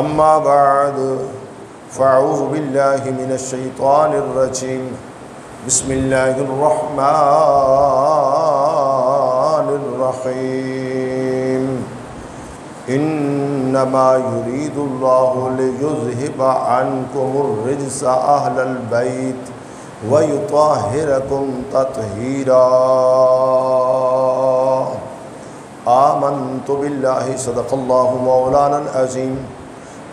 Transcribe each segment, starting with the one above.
अम्मा बाद फ़अऊज़ु बिल्लाहि मिनश शैतानिर रजीम बिस्मिल्लाहिर रहमानिर रहीम इन्नमा युरीदुल्लाहु लियुज़हिबा अन्कुमुर रिज्सा अहलल बैत व युत्तहिरकुम तत्हीरा। आमन्तु बिल्लाहि सदक़ल्लाहु मौलानल अज़ीम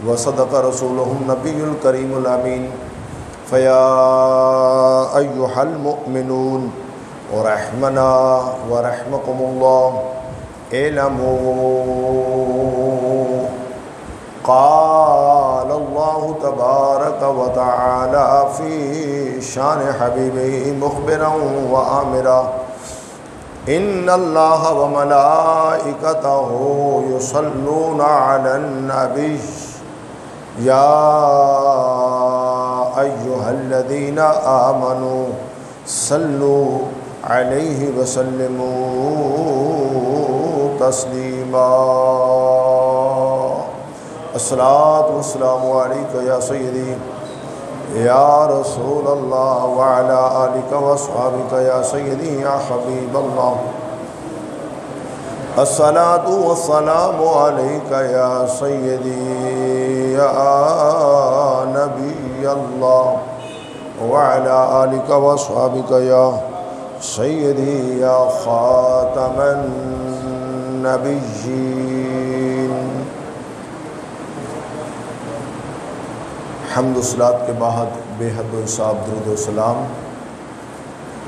व सदक़ रसूलुहुन नबियुल करीमुल अमीन। फ़या अय्युहल मुअमिनून रहमना व रहमकुमुल्लाह इलमू क़ाल अल्लाहु तबारक व तआला फ़ी शान हबीबिही मुख़बिरन व आमिरा इन्नल्लाह व मलाइकतहु युसल्लूना अलन नबी या अय्युहल्लज़ीना आमनू सल्लू अलैहि व सल्लिमू तस्लीमा। अस्सलातु वस्सलामु अलैका या सय्यदी या रसूल अल्लाह व अला आलिका व अस्हाबिका या सय्यदी या हबीब अल्लाह। अस्सलातु वस्सलामु अलैका या सय्यदी या नबी अल्लाह व अला आलिका व अस्हाबिका या सय्यदी या खातमन नबिय्यीन। हम्दुस्सलात के बाद बेहद इंसाब दुरूद व सलाम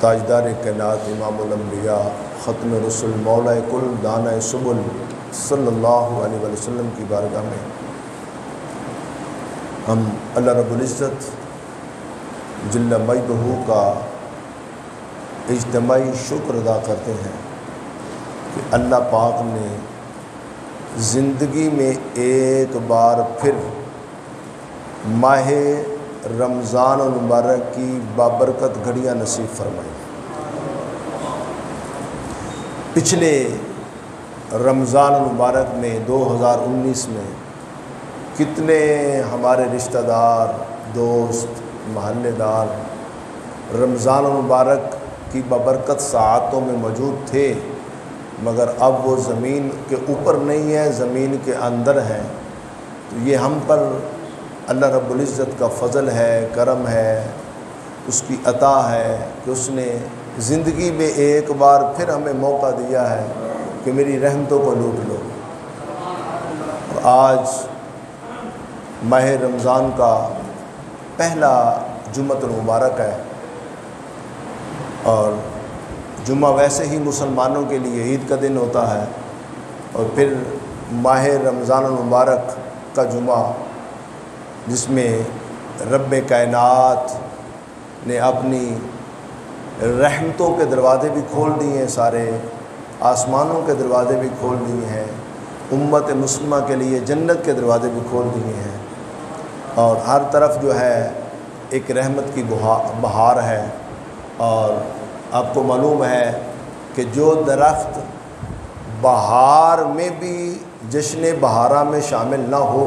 ताजदार कायनात इमामुल अंबिया ख़त्म रसूल मौला कुल दाना सुबुल सल्लल्लाहु अलैहि वसल्लम की बारगाह में हम अल्लाह रब्बुल इज़्ज़त जल्ल मजदहू का इज्तिमाई शुक्र अदा करते हैं कि अल्लाह पाक ने ज़िंदगी में एक बार फिर माह रमज़ान मुबारक की बाबरकत घड़ियाँ नसीब फरमाई। पिछले रमज़ान मुबारक में 2019 में कितने हमारे रिश्तेदार दोस्त महल्लेदार रमज़ान मुबारक की बाबरकत साअतों में मौजूद थे, मगर अब वो ज़मीन के ऊपर नहीं है, ज़मीन के अंदर हैं। तो ये हम पर अल्लाह रब्बुल इज़्ज़त का फ़ज़ल है, करम है, उसकी अता है कि उसने ज़िंदगी में एक बार फिर हमें मौका दिया है कि मेरी रहमतों को लूट लो। और आज माह रमज़ान का पहला जुम्मतुल मुबारक है और जुम्मा वैसे ही मुसलमानों के लिए ईद का दिन होता है और फिर माह रमज़ान मुबारक का जुम्मा जिसमें रब्बे कायनात ने अपनी रहमतों के दरवाज़े भी खोल दिए हैं, सारे आसमानों के दरवाज़े भी खोल दिए हैं, उम्मत मुस्लिमा के लिए जन्नत के दरवाज़े भी खोल दिए हैं और हर तरफ जो है एक रहमत की बहार है। और आपको मालूम है कि जो दरख्त बहार में भी जश्न बहारा में शामिल ना हो,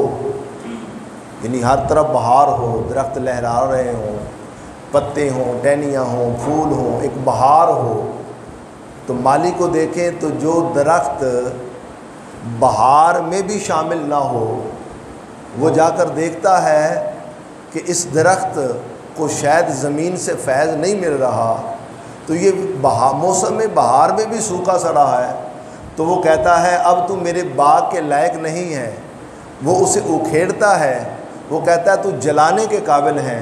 यानी हर तरफ बहार हो, दरख्त लहरा रहे हों, पत्ते हों, टहनियाँ हों, फूल हों, एक बहार हो, तो माली को देखें तो जो दरख्त बहार में भी शामिल ना हो वो जाकर देखता है कि इस दरख्त को शायद ज़मीन से फैज़ नहीं मिल रहा, तो ये मौसम बहार में भी सूखा सड़ा है, तो वो कहता है अब तू मेरे बाग के लायक नहीं है। वो उसे उखेड़ता है, वो कहता है तू जलाने के काबिल है।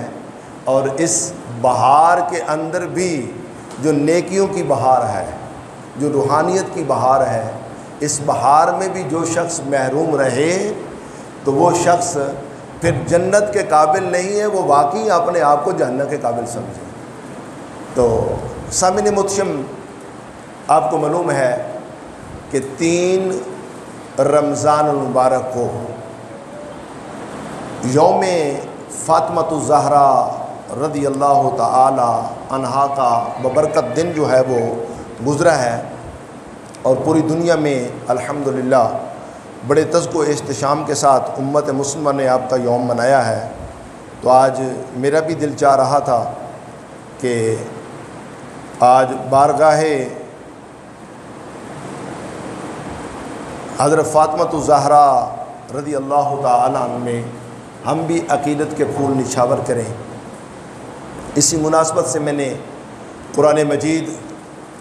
और इस बहार के अंदर भी जो नेकियों की बहार है, जो रूहानियत की बहार है, इस बहार में भी जो शख्स महरूम रहे तो वो शख्स फिर जन्नत के काबिल नहीं है, वो वाकई अपने आप को जहन्नम के काबिल समझे। तो सामिन मुतशम आपको मालूम है कि 3 रमज़ान मुबारक को यौम फ़ातिमतुज़ ज़हरा रज़ी अल्लाह तआला अन्हा का बबरकत दिन जो है वो गुज़रा है। और पूरी दुनिया में अल्हम्दुलिल्लाह बड़े तज़्को इह्तिशाम के साथ उम्मत मुस्लिमा ने आपका यौम मनाया है। तो आज मेरा भी दिल चाह रहा था कि आज बारगाहे हज़रत फ़ातिमा ज़हरा रज़ी अल्लाह तआला अन्हा में हम भी अक़ीदत के फूल निछावर करें। इसी मुनासबत से मैंने कुरान मजीद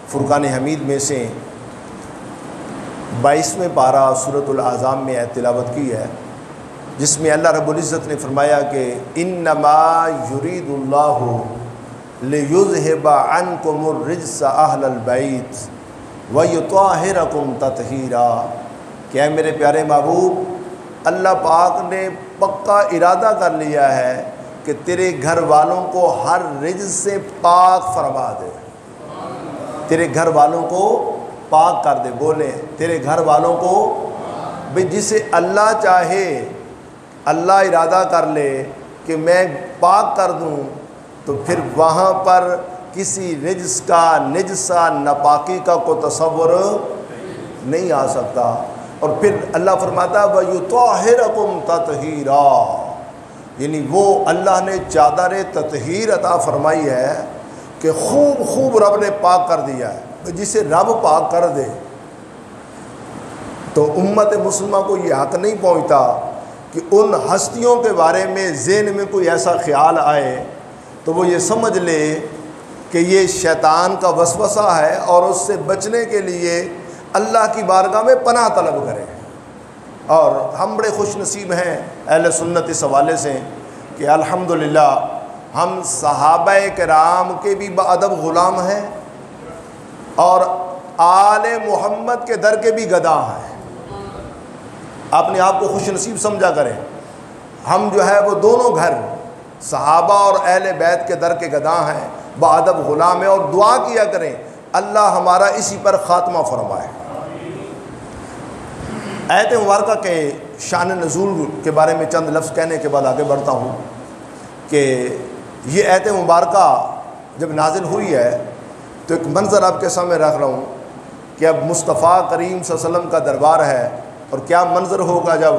फ़ुरक़ान हमीद में से 22वें पारा सूरतुल अहज़ाब में आयत तिलावत की है, जिसमें अल्लाह रब्बुल इज़्ज़त ने फरमाया कि इन्नमा युरीदुल्लाहु लियुज़हिबा अन्कुमुर रिज्स अहलल बैत व युत्ताहिरकुम तत्हीरा। क्या मेरे प्यारे महबूब, अल्लाह पाक ने पक्का इरादा कर लिया है कि तेरे घर वालों को हर रिज्स से पाक फरमा दे, तेरे घर वालों को पाक कर दे। बोले तेरे घर वालों को, भाई जिसे अल्लाह चाहे, अल्लाह इरादा कर ले कि मैं पाक कर दूं, तो फिर वहाँ पर किसी रिज्स का, निजसा, नापाकी का कोई तसव्वुर नहीं आ सकता। और फिर अल्लाह फरमाता वयुत्ताहिरकुम तत्हीरा, यानी वो अल्लाह ने चादर तत्हीर अता फरमाई है कि खूब खूब रब ने पाक कर दिया है। जिसे रब पाक कर दे तो उम्मत मुस्लिमा को ये हक़ नहीं पहुँचता कि उन हस्तियों के बारे में ज़हन में कोई ऐसा ख्याल आए तो वो ये समझ ले कि ये शैतान का वसवसा है और उससे बचने के लिए अल्लाह की बारगाह में पनाह तलब करें। और हम बड़े खुश नसीब हैं अहले सुन्नत इस हवाले से कि अल्हम्दुलिल्लाह हम सहाबाए किराम के भी बाअदब ग़ुलाम हैं और आले मोहम्मद के दर के भी गदा हैं। अपने आप को खुश नसीब समझा करें। हम जो है वो दोनों घर सहाबा और अहले बैत के दर के गदा हैं, बाअदब ग़ुलाम हैं, और दुआ किया करें अल्लाह हमारा इसी पर ख़ात्मा फरमाए। आयत मुबारका के शान नज़ूल के बारे में चंद लफ्ज़ कहने के बाद आगे बढ़ता हूँ कि ये आयत मुबारका जब नाजिल हुई है तो एक मंज़र आपके सामने रख रहा हूँ कि अब मुस्तफ़ा करीम सल्लल्लाहु अलैहि वसल्लम का दरबार है और क्या मंज़र होगा जब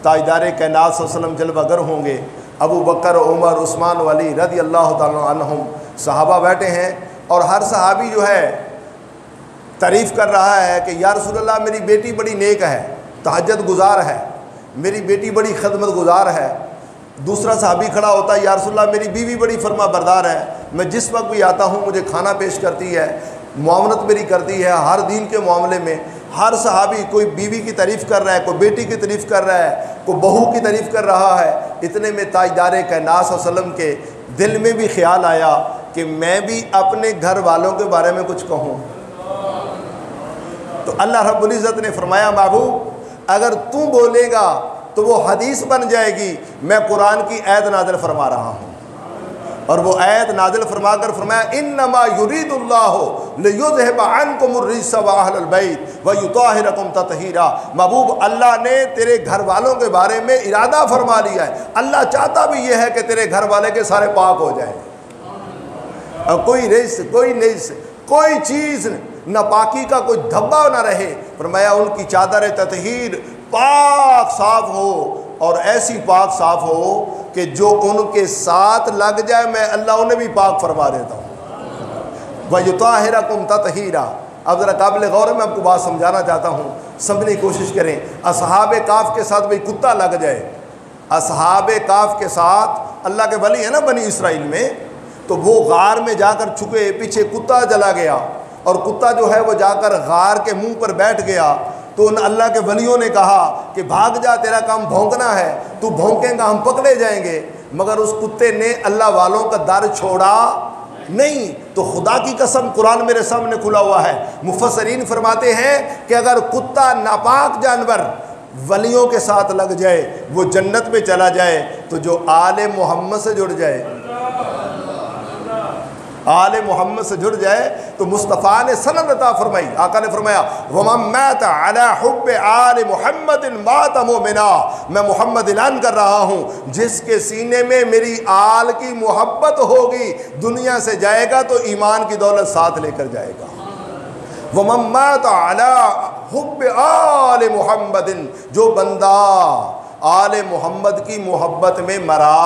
ताजदार कायनात सल्लल्लाहु अलैहि वसल्लम जलवागर होंगे। अबू बकर, उमर, उस्मान, अली रज़ी अल्लाह तआला अन्हुम सहाबा बैठे हैं और हर सहाबी जो है तारीफ़ कर रहा है कि या रसूलल्लाह मेरी बेटी बड़ी नेक है, तहज्जुद गुज़ार है, मेरी बेटी बड़ी खदमत गुज़ार है। दूसरा सहाबी खड़ा होता है, या रसूलल्लाह मेरी बीवी बड़ी फरमा बरदार है, मैं जिस वक्त भी आता हूँ मुझे खाना पेश करती है, मुआवनत मेरी करती है हर दीन के मामले में। हर सहाबी कोई बीवी की तारीफ़ कर रहा है, कोई बेटी की तारीफ़ कर रहा है, कोई बहू की तारीफ़ कर रहा है। इतने में ताजदार कायनात सल्लल्लाहु अलैहि वसल्लम के दिल में भी ख्याल आया कि मैं भी अपने घर वालों के बारे में कुछ कहूँ। तो अल्लाह रब्बुल इज़्ज़त ने फरमाया महबूब अगर तू बोलेगा तो वो हदीस बन जाएगी। मैं कुरान की आयत नाज़िल फरमा रहा हूँ और वो आयत नाज़िल फरमा कर फरमाया इन्नमा युरीदुल्लाहु लियुज़हिबा अन्कुमुर रिज्स व अहलल बैत व युत्ताहिरकुम तत्हीरा। महबूब अल्लाह ने तेरे घर वालों के बारे में इरादा फरमा लिया है। अल्लाह चाहता भी ये है कि तेरे घर वाले के सारे पाक हो जाए और कोई रिज्स, कोई निज्स, कोई चीज़ नापाकी का कोई धब्बा ना रहे। फरमाया उनकी चादर तत्हीर पाक साफ़ हो और ऐसी पाक साफ़ हो कि जो उनके साथ लग जाए मैं अल्लाह उन्हें भी पाक फरमा देता हूँ। वयुत्ताहिरकुम तत्हीरा। अब ज़रा काबिल गौर है, मैं आपको बात समझाना चाहता हूँ, समझने की कोशिश करें। असहाबे काफ के साथ भाई कुत्ता लग जाए, असहाबे काफ के साथ अल्लाह के वली है ना बनी इसराइल में, तो वो गार में जाकर छुपे, पीछे कुत्ता चला गया और कुत्ता जो है वो जाकर गार के मुंह पर बैठ गया। तो उन अल्लाह के वलियों ने कहा कि भाग जा, तेरा काम भौंकना है, तू भौंकेगा हम पकड़े जाएंगे। मगर उस कुत्ते ने अल्लाह वालों का दर छोड़ा नहीं। तो खुदा की कसम कुरान मेरे सामने खुला हुआ है, मुफस्सिरीन फरमाते हैं कि अगर कुत्ता नापाक जानवर वलियों के साथ लग जाए वो जन्नत में चला जाए, तो जो आले मोहम्मद से जुड़ जाए, आले मोहम्मद से जुड़ जाए तो मुस्तफ़ा ने सनद अता फरमाई। आका ने फरमाया वमन मात अला हुब्ब आले मुहम्मदिन मात मोमिना। मैं मोहम्मद ऐलान कर रहा हूँ जिसके सीने में मेरी आल की मोहब्बत होगी दुनिया से जाएगा तो ईमान की दौलत साथ लेकर जाएगा। वमन मात अला हुब्ब आले मुहम्मदिन, जो बंदा आले मोहम्मद की मोहब्बत में मरा,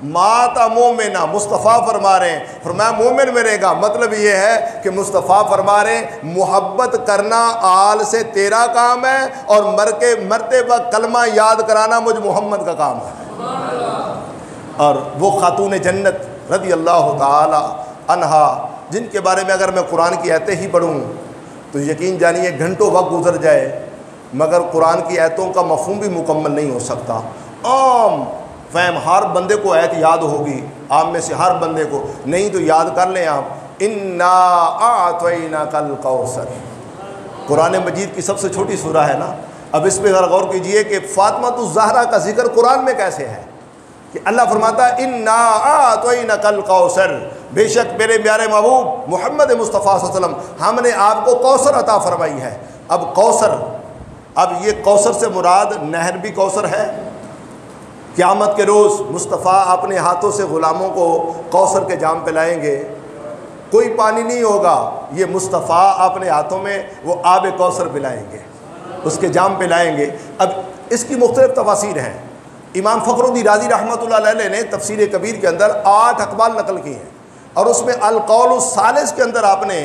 माता मोमिना, मुस्तफ़ा फरमा रहे हैं, फरमाया मोमिन मरेगा। मतलब ये है कि मुस्तफ़ा फरमा रहे हैं मोहब्बत करना आल से तेरा काम है और मरते वक्त कलमा याद कराना मुझ मोहम्मद का काम है। और वो खातून जन्नत रज़ी अल्लाह ताला अन्हा, जिनके बारे में अगर मैं कुरान की आयतें ही पढ़ूँ तो यकीन जानिए घंटों वक्त गुजर जाए मगर कुरान की आयतों का मफ़हूम भी मुकम्मल नहीं हो सकता। आम फहम हर बंदे को आयत याद होगी, आप में से हर बंदे को, नहीं तो याद कर लें आप, इन्ना आतैना कल कौसर, कुरान मजीद की सबसे छोटी सूरा है ना। अब इस पर गौर कीजिए कि फातिमा ज़हरा का जिक्र कुरान में कैसे है कि अल्लाह फरमाता है इन्ना आतैना कल कौसर, बेशक मेरे प्यारे महबूब मोहम्मद मुस्तफ़ा सल्लल्लाहु अलैहि वसल्लम हमने आपको कौसर अता फरमाई है। अब कौसर, अब ये कौसर से मुराद नहर भी कौसर है। क़यामत के रोज़ मुस्तफ़ा अपने हाथों से ग़ुलामों को कौसर के जाम पिलाएंगे, कोई पानी नहीं होगा, ये मुस्तफ़ा अपने हाथों में वो आब कौसर पिलाएंगे, उसके जाम पिलाएंगे। अब इसकी मुख्तलिफ़ तफसीर हैं। इमाम फ़खरुद्दीन राज़ी रहमतुल्लाह अलैह ने तफसीर कबीर के अंदर 8 अक़वाल नकल किए हैं और उसमें अल-क़ौल सालिस के अंदर आपने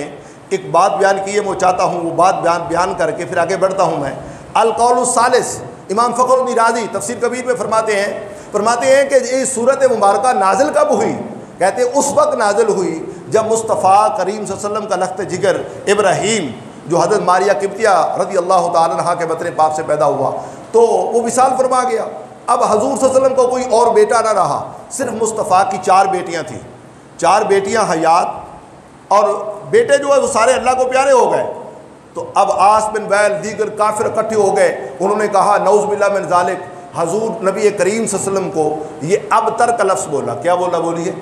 एक बात बयान की है। मैं चाहता हूँ वो बात बयान करके फिर आगे बढ़ता हूँ मैं। अल-क़ौल सालिस, इमाम फ़खरुद्दीन राज़ी तफसीर कबीर में फरमाते हैं कि ये सूरत मुबारका नाजिल कब हुई? कहते हैं उस वक्त नाजिल हुई जब मुस्तफ़ा करीम सल्लल्लाहु अलैहि वसल्लम का लख्त जिगर इब्राहीम, जो हज़रत मारिया किब्तिया रज़ी अल्लाह ताला अन्हा के बतन पाक से पैदा हुआ, तो वो विसाल फरमा गया। अब हजूर सल्लल्लाहु अलैहि वसल्लम को कोई और बेटा ना रहा, सिर्फ मुस्तफ़ा की 4 बेटियाँ थीं, 4 बेटियाँ हयात, और बेटे जो है वो सारे अल्लाह को प्यारे हो गए। तो अब आस बिन वैल दीगर काफिर इकट्ठे हो गए, उन्होंने कहा नऊज़ बिल्लाह मिन ज़ालिक, हजूर नबी करीम सल्लल्लाहु अलैहि वसल्लम को ये अबतर का लफ्ज़ बोला। क्या बोला? बोलिए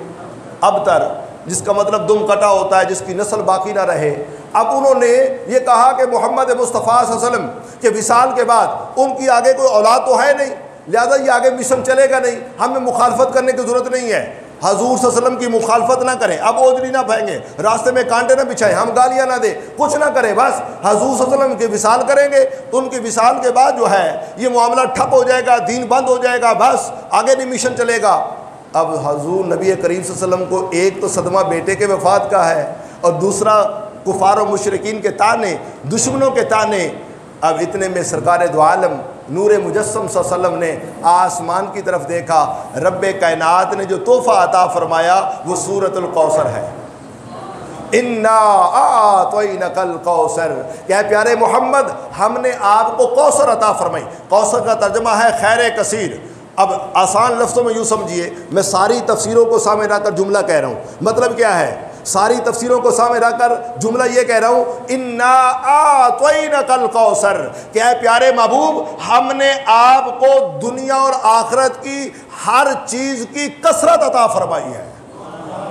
अबतर, जिसका मतलब दुम कटा होता है, जिसकी नस्ल बाकी ना रहे। अब उन्होंने ये कहा कि मोहम्मद मुस्तफ़ा सल्लल्लाहु अलैहि वसल्लम के विसाल के बाद उनकी आगे कोई औलाद तो है नहीं, लिहाजा ये आगे मिशन चलेगा नहीं, हमें मुखालफत करने की ज़रूरत नहीं है, हजूर सल्लल्लाहु अलैहि वसल्लम की मुखालफत ना करें। अब ओजरी ना फेंकें, रास्ते में कांटे ना बिछाएं, हम गालियाँ ना दें, कुछ ना करें, बस हजूर सल्लल्लाहु अलैहि वसल्लम के विसाल करेंगे तो उनके विसाल के बाद जो है ये मामला ठप हो जाएगा, दीन बंद हो जाएगा, बस आगे नहीं मिशन चलेगा। अब हजूर नबी करीम सल्लल्लाहु अलैहि वसल्लम को एक तो सदमा बेटे के वफ़ात का है और दूसरा कुफार और मुशरिकीन के ताने, दुश्मनों के ताने। अब इतने में सरकार दो आलम नूर मुजस्सम सल्लल्लाहु अलैहि वसल्लम ने आसमान की तरफ देखा, रब्बे कायनात ने जो तोहफ़ा अता फरमाया वो सूरतुल कौसर है। इन्ना आतैना कल कौसर, क्या प्यारे मोहम्मद हमने आपको कौसर अता फरमाई। कौसर का तर्जुमा है खैर कसीर। अब आसान लफ्ज़ों में यूँ समझिए, मैं सारी तफसीरों को सामने रखकर जुमला कह रहा हूँ। मतलब क्या है? सारी तफसीरों को सामने रखकर जुमला ये कह रहा हूँ, इन्ना आतैना कल कौसर, क्या प्यारे महबूब हमने आपको दुनिया और आखिरत की हर चीज़ की कसरत अता फरमाई है।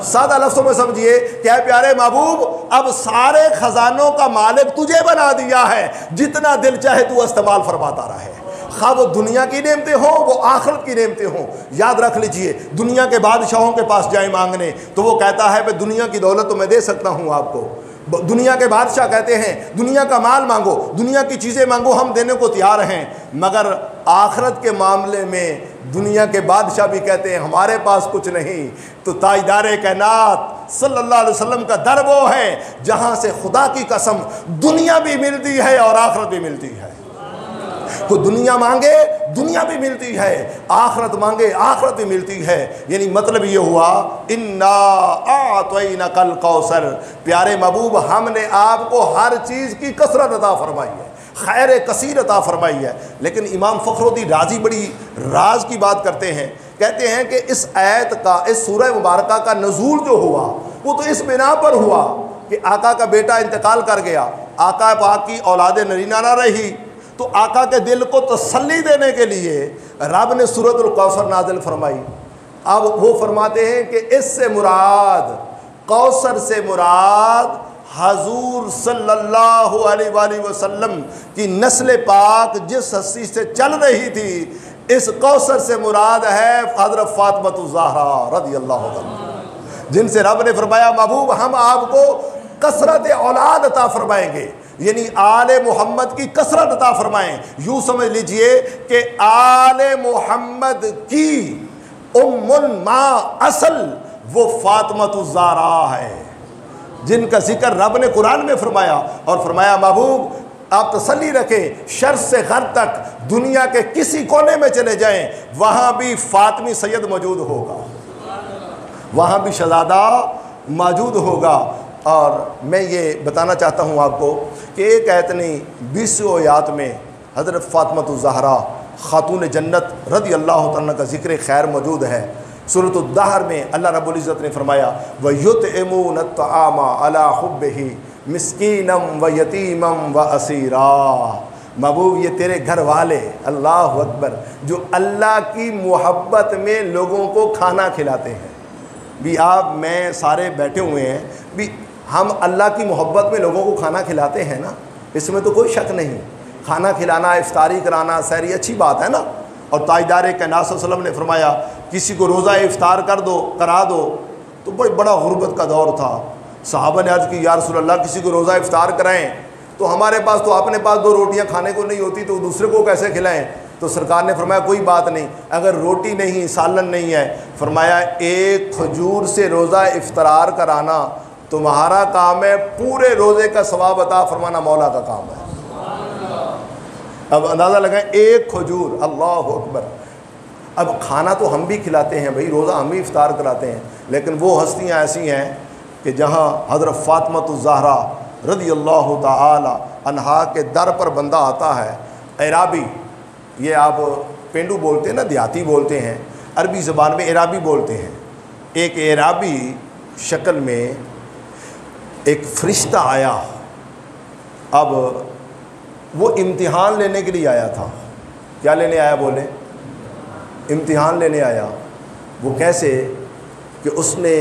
सादा लफ्ज़ों में समझिए, क्या प्यारे महबूब अब सारे ख़जानों का मालिक तुझे बना दिया है, जितना दिल चाहे तू इस्तेमाल फरमाता रहे, खा वो दुनिया की नेमतें हों वो आखिरत की नेमतें हों। याद रख लीजिए, दुनिया के बादशाहों के पास जाए मांगने तो वो कहता है भाई दुनिया की दौलत तो मैं दे सकता हूँ आपको। दुनिया के बादशाह कहते हैं दुनिया का माल मांगो, दुनिया की चीज़ें मांगो, हम देने को तैयार हैं। मगर आखिरत के मामले में दुनिया के बादशाह भी कहते हैं हमारे पास कुछ नहीं। तो ताजदार कायनात सल्लल्लाहु अलैहि वसल्लम का दर वो है जहाँ से खुदा की कसम दुनिया भी मिलती है और आखिरत भी मिलती है। को दुनिया मांगे दुनिया भी मिलती है, आखिरत मांगे आखिरत भी मिलती है। यानी मतलब ये हुआ इन्ना आतैना कल कौसर, प्यारे महबूब हमने आपको हर चीज़ की कसरत अता फरमाई है, खैर कसीर अता फरमाई है। लेकिन इमाम फ़खरुद्दीन राज़ी बड़ी राज की बात करते हैं, कहते हैं कि इस आयत का, इस सूरह मुबारका का नज़ूल जो हुआ वो तो इस बिना पर हुआ कि आका का बेटा इंतकाल कर गया, आका पाक की औलाद नरीना ना रही, तो आका के दिल को तसल्ली देने के लिए रब ने सूरतुल कौसर नाजिल फरमाई। अब वो फरमाते हैं कि इससे मुराद, कौसर से मुराद हजूर सल्लल्लाहु अलैहि वसल्लम की नस्ल पाक जिस हस्ती से चल रही थी, इस कौसर से मुराद है हज़रत फातिमा ज़हरा रज़ी अल्लाह अन्हा, जिनसे रब ने फरमाया महबूब हम आपको कसरत औलाद अता फरमाएंगे, यानी आले मोहम्मद की कसरत अता फरमाएं। यूं समझ लीजिए कि आले मोहम्मद की उम्मुल माँ असल वो फातिमतुज़ ज़हरा है, जिनका जिक्र रब ने कुरान में फरमाया, और फरमाया महबूब आप तसल्ली रखें, शर्क़ से ग़र्ब तक दुनिया के किसी कोने में चले जाएं, वहाँ भी फ़ातिमी सैयद मौजूद होगा, वहाँ भी शहज़ादा मौजूद होगा। और मैं ये बताना चाहता हूँ आपको कि एक आयत नहीं 20 आयत में हज़रत फ़ातिमतुज़ ज़हरा खातून जन्नत रज़ी अल्लाह तआला का ज़िक्र खैर मौजूद है। सूरतुद दहर में अल्लाह रब्बुल इज़्ज़त ने फरमाया व युतइमून अत्तआमा अला हुब्बिही मिस्कीनम व यतीमम व असीरा। महबूब ये तेरे घर वाले, अल्लाह अकबर, जो अल्लाह की मोहब्बत में लोगों को खाना खिलाते हैं। भी आप मैं सारे बैठे हुए हैं, भी हम अल्लाह की मोहब्बत में लोगों को खाना खिलाते हैं ना, इसमें तो कोई शक नहीं। खाना खिलाना, इफ्तारी कराना, सहरी अच्छी बात है ना। और ताजदार कायनात सल्लल्लाहु अलैहि वसल्लम ने फरमाया किसी को रोज़ा इफ्तार करा दो, तो बड़ा गुर्बत का दौर था। सहाबा ने अर्ज़ की या रसूल अल्लाह किसी को रोज़ा इफ्तार कराएं, तो हमारे पास तो अपने पास 2 रोटियां खाने को नहीं होती, तो दूसरे को कैसे खिलाएं। तो सरकार ने फरमाया कोई बात नहीं, अगर रोटी नहीं सालन नहीं है, फरमाया एक खजूर से रोज़ा इफ्तार कराना तुम्हारा काम है, पूरे रोज़े का सवाब अता फरमाना मौला का काम है। अब अंदाज़ा लगाएं, एक खजूर, अल्लाह अकबर। अब खाना तो हम भी खिलाते हैं भाई, रोज़ा हम भी इफ्तार कराते हैं, लेकिन वो हस्तियाँ ऐसी हैं कि जहाँ हज़रत फ़ातिमतुज़ ज़हरा रज़ी अल्लाह तआला अन्हा के दर पर बंदा आता है, एराबी, ये आप पेंडू बोलते हैं ना, देहाती बोलते हैं, अरबी ज़बान में एराबी बोलते हैं। एक एराबी शक्ल में एक फ़रिश्ता आया। अब वो इम्तिहान लेने के लिए आया था। क्या लेने आया बोले? इम्तिहान लेने आया। वो कैसे कि उसने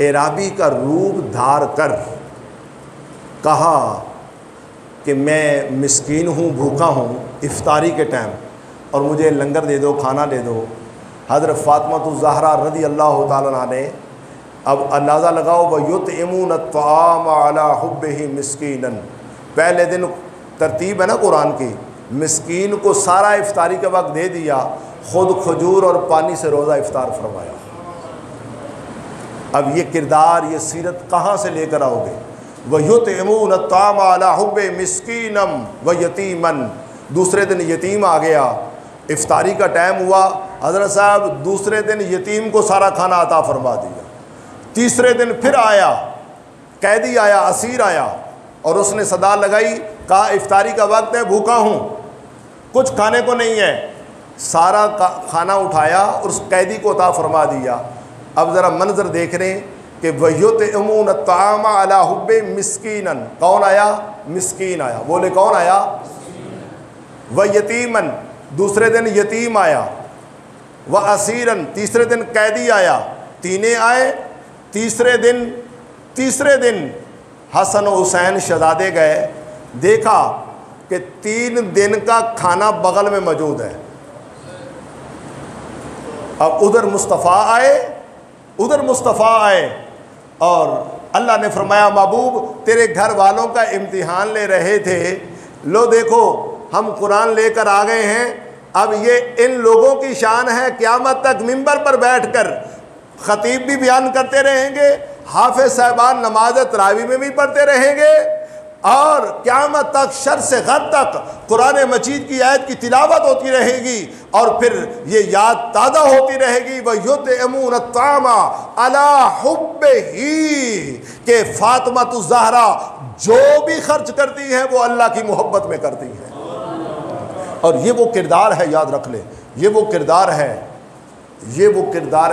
एराबी का रूप धार कर कहा कि मैं मिस्कीन हूँ, भूखा हूँ इफ्तारी के टाइम, और मुझे लंगर दे दो, खाना दे दो। हज़रत फ़ातिमतुज़ ज़हरा रज़ी अल्लाह तआला अन्हा ने, अब अंदाज़ा लगाओ, व युतइमून अत्तआम अला हुब्बिही मिस्कीनन, पहले दिन तरतीब है ना कुरान की, मिस्कीन को सारा इफ्तारी के वक्त दे दिया, ख़ुद खजूर और पानी से रोज़ा इफ्तार फरमाया। अब ये किरदार, ये सीरत कहाँ से लेकर आओगे? व युतइमून अत्तआम अला हुब्बिही मिस्कीनम व यतीमन, दूसरे दिन यतीम आ गया, इफ्तारी का टाइम हुआ, हज़रत साहब दूसरे दिन यतीम को सारा खाना अता फरमा दिया। तीसरे दिन फिर आया, कैदी आया, असीर आया, और उसने सदा लगाई, कहा इफ्तारी का वक्त है, भूखा हूँ, कुछ खाने को नहीं है, सारा खाना उठाया और उस कैदी को अता फरमा दिया। अब ज़रा मंजर देख रहे हैं कि वयुतइमून अत्तआम अला हुब्बिही मिस्कीनन, कौन आया? मिस्कीन आया। बोले कौन आया? व यतीमन, दूसरे दिन यतीम आया, व असीरन, तीसरे दिन कैदी आया, तीने आए। तीसरे दिन हसन और हुसैन शहजादे गए, देखा कि 3 दिन का खाना बगल में मौजूद है। अब उधर मुस्तफ़ा आए और अल्लाह ने फरमाया महबूब तेरे घर वालों का इम्तिहान ले रहे थे, लो देखो हम कुरान लेकर आ गए हैं। अब ये इन लोगों की शान है, क़यामत तक मिंबर पर बैठकर ख़तीब भी बयान करते रहेंगे, हाफ़िज़ साहिबान नमाज तरावी में भी पढ़ते रहेंगे, और क़यामत तक शर से ग़र्ब तक कुरान मजीद की आयत की तिलावत होती रहेगी, और फिर ये याद ताज़ा होती रहेगी। व युतइमून अत्तआम अला हुब्बिही, के फ़ातिमतुज़ ज़हरा जो भी खर्च करती है वो अल्लाह की मोहब्बत में करती है। और ये वो किरदार है, याद रख ले, ये वो किरदार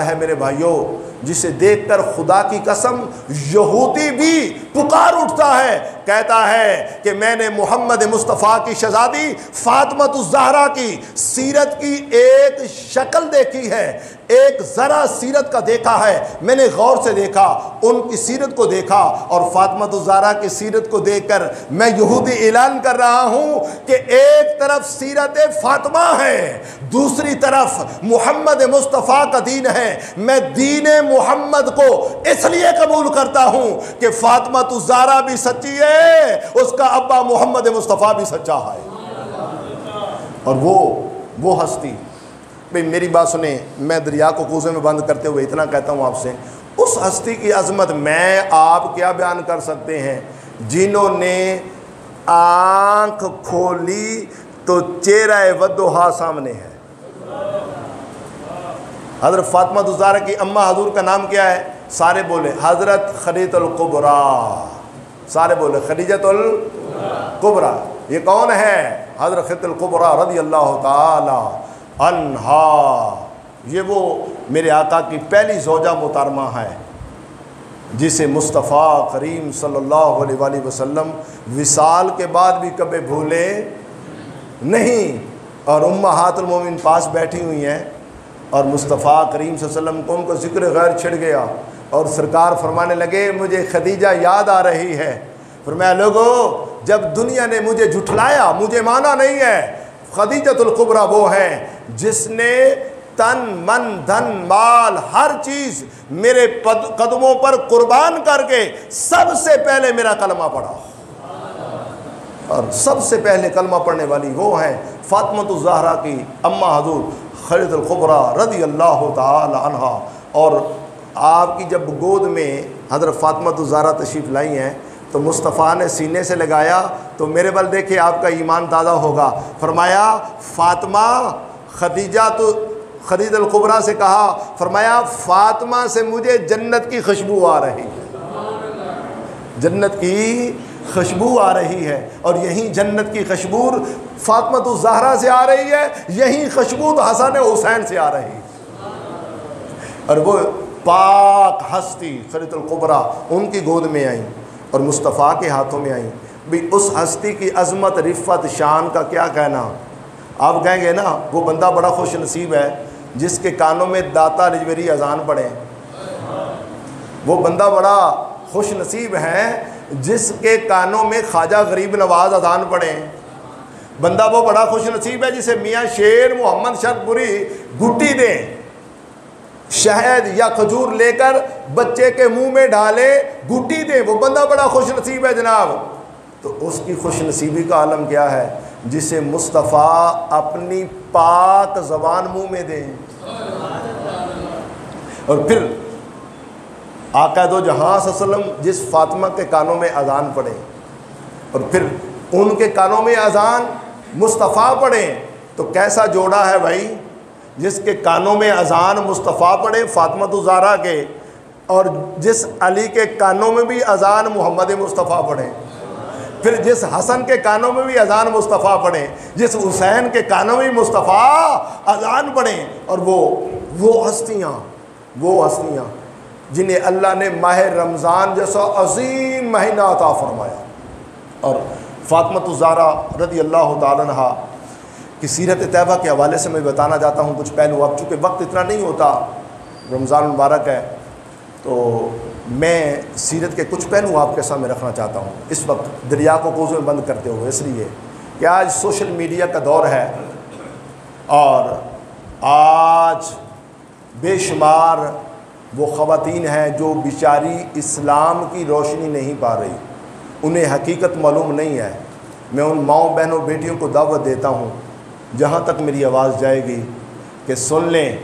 है मेरे भाइयों, जिसे देखकर खुदा की कसम यहूदी भी पुकार उठता है, कहता है कि मैंने मोहम्मद मुस्तफ़ा की शहज़ादी फ़ातिमतुज़ ज़हरा की सीरत की एक शक्ल देखी है, एक ज़रा सीरत का देखा है, मैंने गौर से देखा, उनकी सीरत को देखा, और फ़ातिमतुज़ ज़हरा की सीरत को देखकर मैं यहूदी ऐलान कर रहा हूँ कि एक तरफ सीरत फ़ातिमा है, दूसरी तरफ मोहम्मद मुस्तफ़ा का दीन है। मैं दीन मोहम्मद को इसलिए कबूल करता हूं कि फातिमा ज़हरा भी सच्ची है, उसका अब्बा मोहम्मद मुस्तफ़ा भी सच्चा है। और वो हस्ती, भाई मेरी बात सुने, मैं दरिया को कूजे में बंद करते हुए इतना कहता हूँ आपसे, उस हस्ती की अजमत मैं आप क्या बयान कर सकते हैं जिन्होंने आंख खोली तो चेहरा वद्दुहा सामने है। हज़रत फातिमा ज़हरा की अम्मा हजूर का नाम क्या है? सारे बोले हज़रत खदीजतुल कुबरा, सारे बोले खदीजतुल कुबरा। ये कौन है? हज़रत खदीजतुल कुबरा रज़ी अल्लाह ताला अन्हा। ये वो मेरे आका की पहली ज़ौजा मुहतरमा है जिसे मुस्तफ़ा करीम सल्लल्लाहु अलैहि वसल्लम विसाल के बाद भी कभी भूले नहीं। और उम्महातुल मोमिन पास बैठी हुई हैं और मुस्तफ़ा करीम सल्लल्लाहु अलैहि वसल्लम को उनको ज़िक्र गैर छिड़ गया और सरकार फरमाने लगे मुझे खदीजा याद आ रही है। फरमाया लोगों, जब दुनिया ने मुझे झुठलाया, मुझे माना नहीं है, खदीजतुल कुबरा वो है जिसने तन मन धन माल हर चीज़ मेरे कदमों पर कुर्बान करके सबसे पहले मेरा कलमा पढ़ा। और सबसे पहले कलमा पढ़ने वाली वो हैं फातिमा ज़हरा की अम्मा हजूर खदीजतुल कुबरा रज़ी अल्लाह ताला अन्हा। और आपकी जब गोद में हज़रत फातिमा ज़हरा तशरीफ़ लाई हैं तो मुस्तफ़ा ने सीने से लगाया तो मेरे बल देखे आपका ईमान ताज़ा होगा। फरमाया फातिमा, खदीजा तो खदीजतुल कुबरा से कहा, फरमाया फातिमा से मुझे जन्नत की खुशबू आ रही है, जन्नत की खुशबू आ रही है। और यही जन्नत की खुशबू फातिमा ज़हरा से आ रही है, यही खुशबू हसन हुसैन से आ रही है। और वो पाक हस्ती खदीजतुल कुबरा उनकी गोद में आई और मुस्तफ़ा के हाथों में आई। भी उस हस्ती की अज़मत रिफ़त शान का क्या कहना। आप कहेंगे ना वो बंदा बड़ा खुश नसीब है जिसके कानों में दाता रिजवेरी अजान पड़े, वो बंदा बड़ा खुश नसीब है जिसके कानों में ख्वाजा गरीब नवाज अजान पड़े, बंदा वो बड़ा खुश नसीब है जिसे मियाँ शेर मोहम्मद शरपुरी गुट्टी दें, शहद या खजूर लेकर बच्चे के मुंह में डाले गुट्टी दे, वो बंदा बड़ा खुश नसीब है जनाब। तो उसकी खुश नसीबी का आलम क्या है जिसे मुस्तफ़ा अपनी पाक ज़बान मुंह में दे। और फिर आका दो जहां सल्लम जिस फातिमा के कानों में अजान पड़े और फिर उनके कानों में अजान मुस्तफ़ा पड़े, तो कैसा जोड़ा है भाई, जिसके कानों में अजान मुस्तफ़ा पड़े फातिमा ज़हरा के और जिस अली के कानों में भी अजान मोहम्मद मुस्तफ़ा पड़े, फिर जिस हसन के कानों में भी अजान मुस्तफ़ा पड़े, जिस हुसैन के कानों में भी मुस्तफ़ा अजान पड़े। और वो हस्तियाँ जिन्हें अल्लाह ने माह रमज़ान जैसा अजीम महीना अता फरमाया। और फातिमा ज़हरा रज़ी अल्लाह ताला अन्हा कि सीरत तैयबा के हवाले से मैं बताना चाहता हूँ कुछ पहलू। अब चूँकि वक्त इतना नहीं होता, रमज़ान मुबारक है, तो मैं सीरत के कुछ पहलू आपके सामने रखना चाहता हूँ इस वक्त दरिया को कोज़ों में बंद करते हुए, इसलिए कि आज सोशल मीडिया का दौर है और आज बेशुमार वो ख़वातीन हैं जो बेचारी इस्लाम की रोशनी नहीं पा रही, उन्हें हकीकत मालूम नहीं है। मैं उन माओं बहनों बेटियों को दावत देता हूँ जहाँ तक मेरी आवाज़ जाएगी कि सुन लें,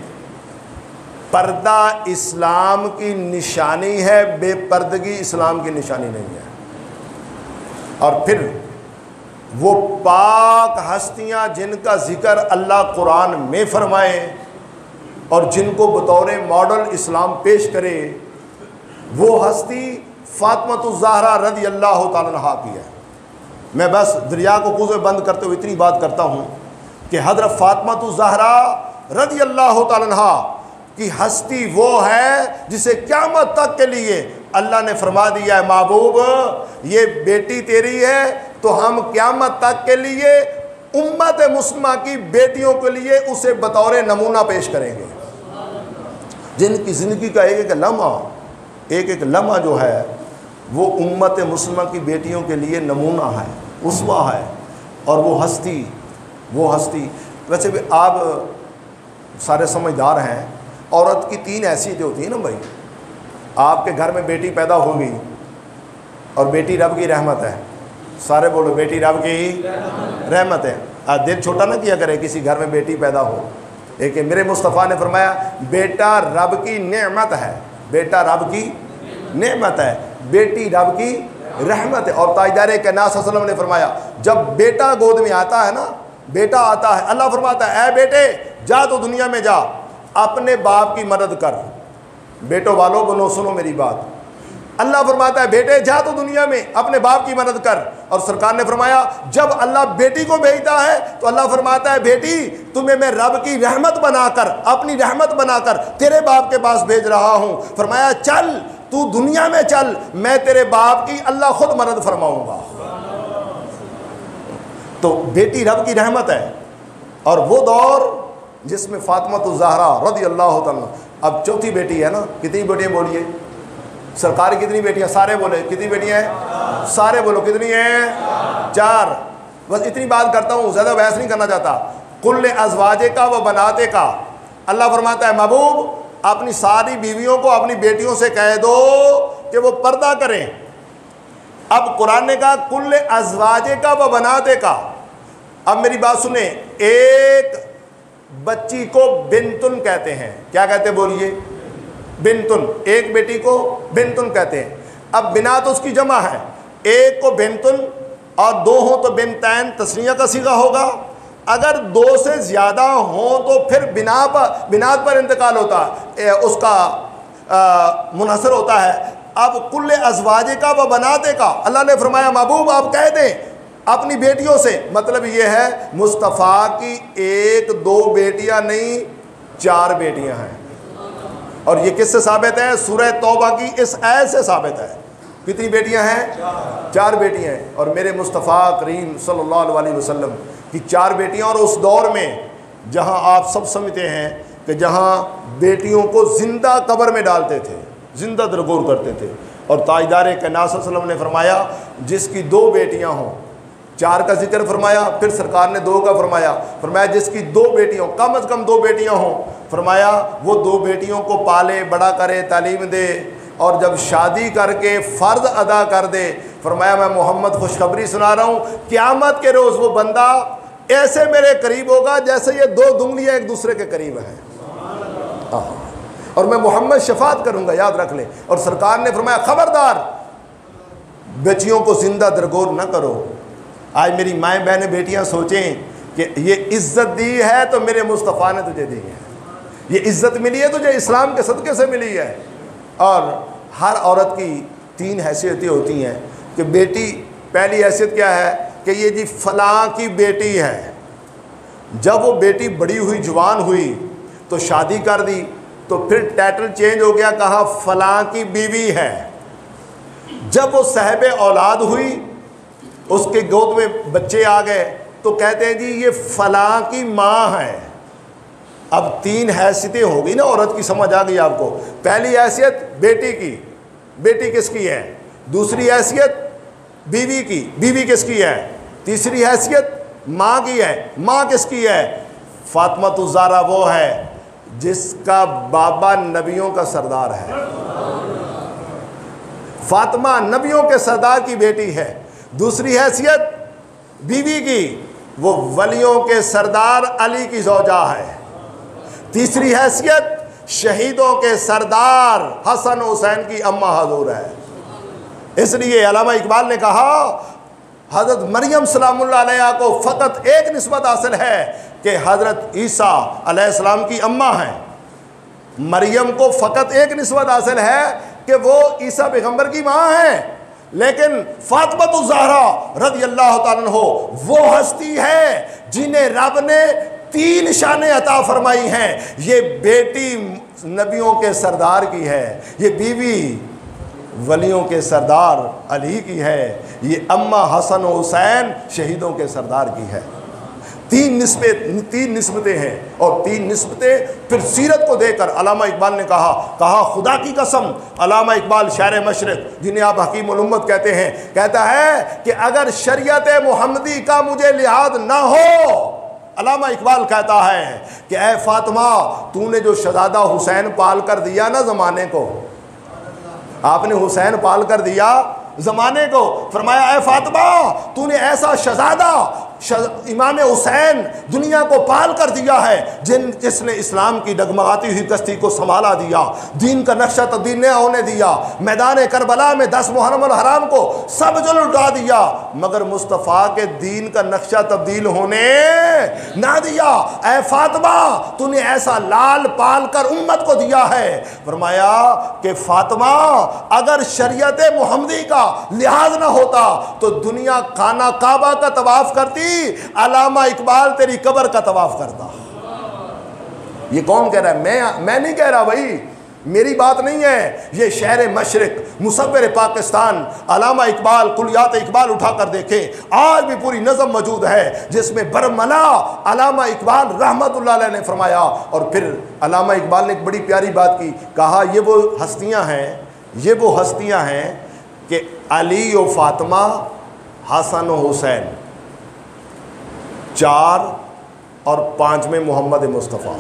पर्दा इस्लाम की निशानी है, बेपर्दगी इस्लाम की निशानी नहीं है। और फिर वो पाक हस्तियाँ जिनका ज़िक्र अल्लाह कुरान में फरमाए और जिनको बतौर मॉडल इस्लाम पेश करे, वो हस्ती फातिमा ज़हरा रज़ी अल्लाह ताला अन्हा की है। मैं बस दरिया को कूज़े बंद करते हुए इतनी बात करता हूँ कि हज़रत फातिमा ज़हरा रज़ी अल्लाह ताला अन्हा की हस्ती वो है जिसे क़यामत तक के लिए अल्लाह ने फरमा दिया है, महबूब ये बेटी तेरी है तो हम क़यामत तक के लिए उम्मत मुस्लिमा की बेटियों के लिए उसे बतौर नमूना पेश करेंगे, जिनकी ज़िंदगी का एक एक लम्हा जो है वो उम्मत मुस्लिमा की बेटियों के लिए नमूना है, उस्वा है। और वो हस्ती वैसे भी आप सारे समझदार हैं, औरत की 3 हैसियतें होती हैं ना भाई। आपके घर में बेटी पैदा होगी और बेटी रब की रहमत है। सारे बोलो, बेटी रब की रहमत है। दिल छोटा ना किया करे किसी घर में बेटी पैदा हो। लेकिन मेरे मुस्तफ़ा ने फरमाया बेटा रब की नेमत है, बेटा रब की नेमत है, बेटी रब की रहमत है। और ताजदार कायनात सल्लल्लाहु अलैहि वसल्लम ने फरमाया जब बेटा गोद में आता है ना, बेटा आता है, अल्लाह फरमाता है ऐ बेटे जा तो दुनिया में जा, अपने बाप की मदद कर। बेटो वालों बोलो सुनो मेरी बात, अल्लाह फरमाता है बेटे जा तो दुनिया में अपने बाप की मदद कर। और सरकार ने फरमाया जब अल्लाह बेटी को भेजता है तो अल्लाह फरमाता है बेटी तुम्हें मैं रब की रहमत बनाकर, अपनी रहमत बनाकर तेरे बाप के पास भेज रहा हूँ। फरमाया चल तू दुनिया में चल, मैं तेरे बाप की अल्लाह खुद मदद फरमाऊंगा। तो बेटी रब की रहमत है। और वो दौर जिसमें फातिमा ज़हरा रज़ी अल्लाह तआला, अब चौथी बेटी है ना, कितनी बेटियां बोलिए सरकार, कितनी बेटियां? सारे बोले कितनी बेटियां हैं? सारे बोलो कितनी हैं? 4। बस इतनी बात करता हूँ, ज़्यादा बहस नहीं करना चाहता। कुल्ले अज़वाजे का व बनाते का, अल्लाह फरमाता है महबूब अपनी सारी बीवियों को अपनी बेटियों से कह दो कि वो पर्दा करें। अब कुरान ने कहा कुल्ले अज़वाजे का व बनाते का। अब मेरी बात सुने, एक बच्ची को बिन्तुन कहते हैं। क्या कहते हैं बोलिए? बिन्तुन। एक बेटी को बिन्तुन कहते हैं। अब बिना तो उसकी जमा है, एक को बिन्तुन और 2 हो तो बिनतैन तस्निया का सीगा होगा। अगर 2 से ज़्यादा हो तो फिर बिनात पर इंतकाल होता है, उसका मुनहसर होता है। अब कुल्ले अज़वाजे का व बनाते का, अल्लाह ने फरमाया महबूब आप कह दें अपनी बेटियों से। मतलब ये है मुस्तफ़ा की 1-2 बेटियां नहीं 4 बेटियां हैं। और ये किससे साबित है? सूरह तौबा की इस आयत से साबित है। कितनी बेटियां हैं? 4 बेटियां हैं। और मेरे मुस्तफ़ा करीम सल्लल्लाहु अलैहि वसल्लम की 4 बेटियां। और उस दौर में जहां आप सब समझते हैं कि जहां बेटियों को ज़िंदा कब्र में डालते थे, ज़िंदा दरगोर करते थे। और ताजदार कायनात सल्लल्लाहु अलैहि वसल्लम ने फरमाया जिसकी 2 बेटियां हों, 4 का जिक्र फरमाया, फिर सरकार ने 2 का फरमाया। फरमाया जिसकी 2 बेटियों, कम से कम 2 बेटियां हों, फरमाया वो 2 बेटियों को पाले बड़ा करे, तालीम दे, और जब शादी करके फ़र्ज अदा कर दे, फरमाया मैं मोहम्मद खुशखबरी सुना रहा हूँ क़यामत के रोज़ वो बंदा ऐसे मेरे करीब होगा जैसे ये 2 उंगलियां एक दूसरे के करीब हैं। और मैं मोहम्मद शफात करूँगा, याद रख ले। और सरकार ने फरमाया खबरदार बच्चियों को ज़िंदा दरगोर न करो। आज मेरी माएँ बहनें बेटियाँ सोचें कि ये इज़्ज़त दी है तो मेरे मुस्तफ़ा ने तुझे दी है, ये इज़्ज़त मिली है तुझे इस्लाम के सदक़े से मिली है। और हर औरत की 3 हैसियतें होती हैं कि बेटी, पहली हैसियत क्या है कि ये जी फ़लाँ की बेटी है। जब वो बेटी बड़ी हुई, जवान हुई तो शादी कर दी, तो फिर टाइटल चेंज हो गया, कहा फ़लाँ की बीवी है। जब वो साहिब औलाद हुई, उसके गोद में बच्चे आ गए, तो कहते हैं जी ये फ़लाँ की माँ है। अब 3 हैसियतें हो गई ना औरत की, समझ आ गई आपको। पहली हैसियत बेटी की, बेटी किसकी है? दूसरी हैसियत बीवी की, बीवी किसकी है? तीसरी हैसियत माँ की है, माँ किसकी है? फातिमा ज़हरा वो है जिसका बाबा नबियों का सरदार है। फातिमा नबियों के सरदार की बेटी है। दूसरी हैसियत बीवी की, वो वलियों के सरदार अली की ज़ौजा है। तीसरी हैसियत शहीदों के सरदार हसन हुसैन की अम्मा हजूर है। इसलिए अल्लामा इकबाल ने कहा हज़रत मरियम सलामुल्लाह अलैहा को फ़कत एक निस्बत हासिल है कि हज़रत ईसा अलैहिस्सलाम की अम्मा हैं। मरियम को फ़कत एक निस्बत हासिल है कि वो ईसा पैगम्बर की माँ हैं। लेकिन फातिमा ज़हरा रज़ी अल्लाह तआला अन्हा वो हस्ती है जिन्हें रब ने 3 शानें अता फरमाई हैं। ये बेटी नबियों के सरदार की है, ये बीवी वलियों के सरदार अली की है, ये अम्मा हसन हुसैन शहीदों के सरदार की है। 3 निस्बतें हैं। और 3 निस्बतें फिर सीरत को देकर अल्लामा इकबाल ने कहा खुदा की कसम, अल्लामा इकबाल शायर मशरिक़ जिन्हें आप हकीम उल उम्मत कहते हैं, कहता है कि अगर शरीयत मुहम्मदी का मुझे लिहाज ना हो, अल्लामा इकबाल कहता है कि ए फातिमा तूने जो शहज़ादा हुसैन पाल कर दिया ना ज़माने को, आपने हुसैन पाल कर दिया ज़माने को। फरमाया ए फातिमा, तूने ऐसा शहजादा इमाम हुसैन दुनिया को पाल कर दिया है जिसने इस्लाम की डगमगाती हुई कश्ती को संभाला दिया, दीन का नक्शा तब्दील न होने दिया, मैदान करबला में 10 मुहर्रम अल हराम को सब जो लुटा दिया, मगर मुस्तफ़ा के दीन का नक्शा तब्दील होने ना दिया। ए फातिमा, तूने ऐसा लाल पाल कर उम्मत को दिया है। फरमाया कि फातिमा, अगर शरीयत मुहम्मदी का लिहाज ना होता तो दुनिया खाना काबा का तवाफ करती, अलामा इकबाल तेरी कब्र का तवाफ करता। ये कौन कह रहा है? मैं नहीं कह रहा भाई, मेरी बात नहीं है। ये शहर मशरिक मुसव्विर पाकिस्तान अलामा इकबाल कुलियात इकबाल उठा कर देखें, आज भी पूरी नज़म मौजूद है जिसमें बरमला अलामा इकबाल रहमतुल्लाह अलैह ने फरमाया। और फिर अलामा इकबाल ने एक बड़ी प्यारी बात की, कहा ये वो हस्तियां हैं कि अली और फातिमा, हसन और हुसैन, 4 और 5 में मोहम्मद मुस्तफ़ा।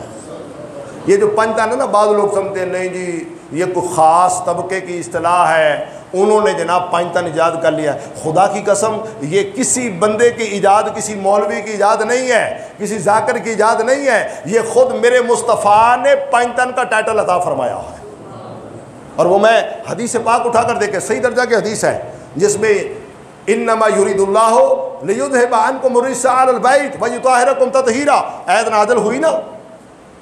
ये जो पंचतन है ना, बाद लोग समझते हैं नहीं जी ये कोई ख़ास तबके की इस्तिलाह है, उन्होंने जनाब पंचतन ईजाद कर लिया। खुदा की कसम, ये किसी बंदे की ईजाद, किसी मौलवी की ईजाद नहीं है, किसी जाकिर की ईजाद नहीं है। ये खुद मेरे मुस्तफ़ा ने पंचतन का टाइटल अता फरमाया है। और वो मैं हदीस पाक उठा कर देखे, सही दर्जा की हदीस है जिसमें इन्नमा युरिदुल्लाहु लियुज़हिबा अन्कुम रिज्सा अहलल बैत व युतहिरकुम तत्हीरा आयत नाज़िल हुई ना,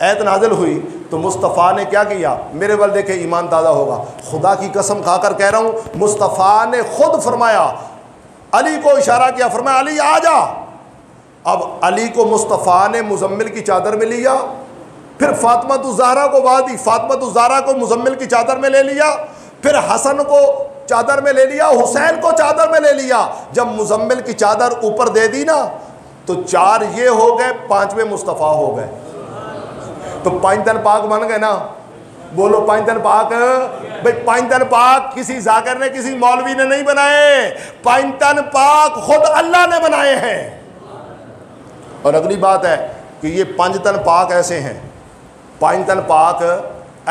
आयत नाज़िल हुई तो मुस्तफ़ा ने क्या किया? मेरे वाल देखे ईमान ताज़ा होगा। खुदा की कसम खाकर कह रहा हूँ, मुस्तफ़ा ने खुद फरमाया, अली को इशारा किया, फरमाया अली आ जा। अब अली को मुस्तफ़ा ने मुज़म्मिल की चादर में लिया, फिर फातिमा तो ज़हरा को बात दी, फातिमा तो ज़हरा को मुज़म्मिल की चादर में ले लिया, फिर हसन को चादर में ले लिया, हुसैन को चादर में ले लिया। जब मुज़म्मिल की चादर ऊपर दे दी ना तो 4 ये हो गए, 5वें मुस्तफ़ा हो गए। तो पंचतन पाक बन गए ना। बोलो पंचतन पाक। भाई पंचतन पाक किसी जाकिर ने, किसी मौलवी ने नहीं बनाए, पंचतन पाक खुद अल्लाह ने बनाए हैं। और अगली बात है कि ये पंचतन पाक ऐसे हैं, पंचतन पाक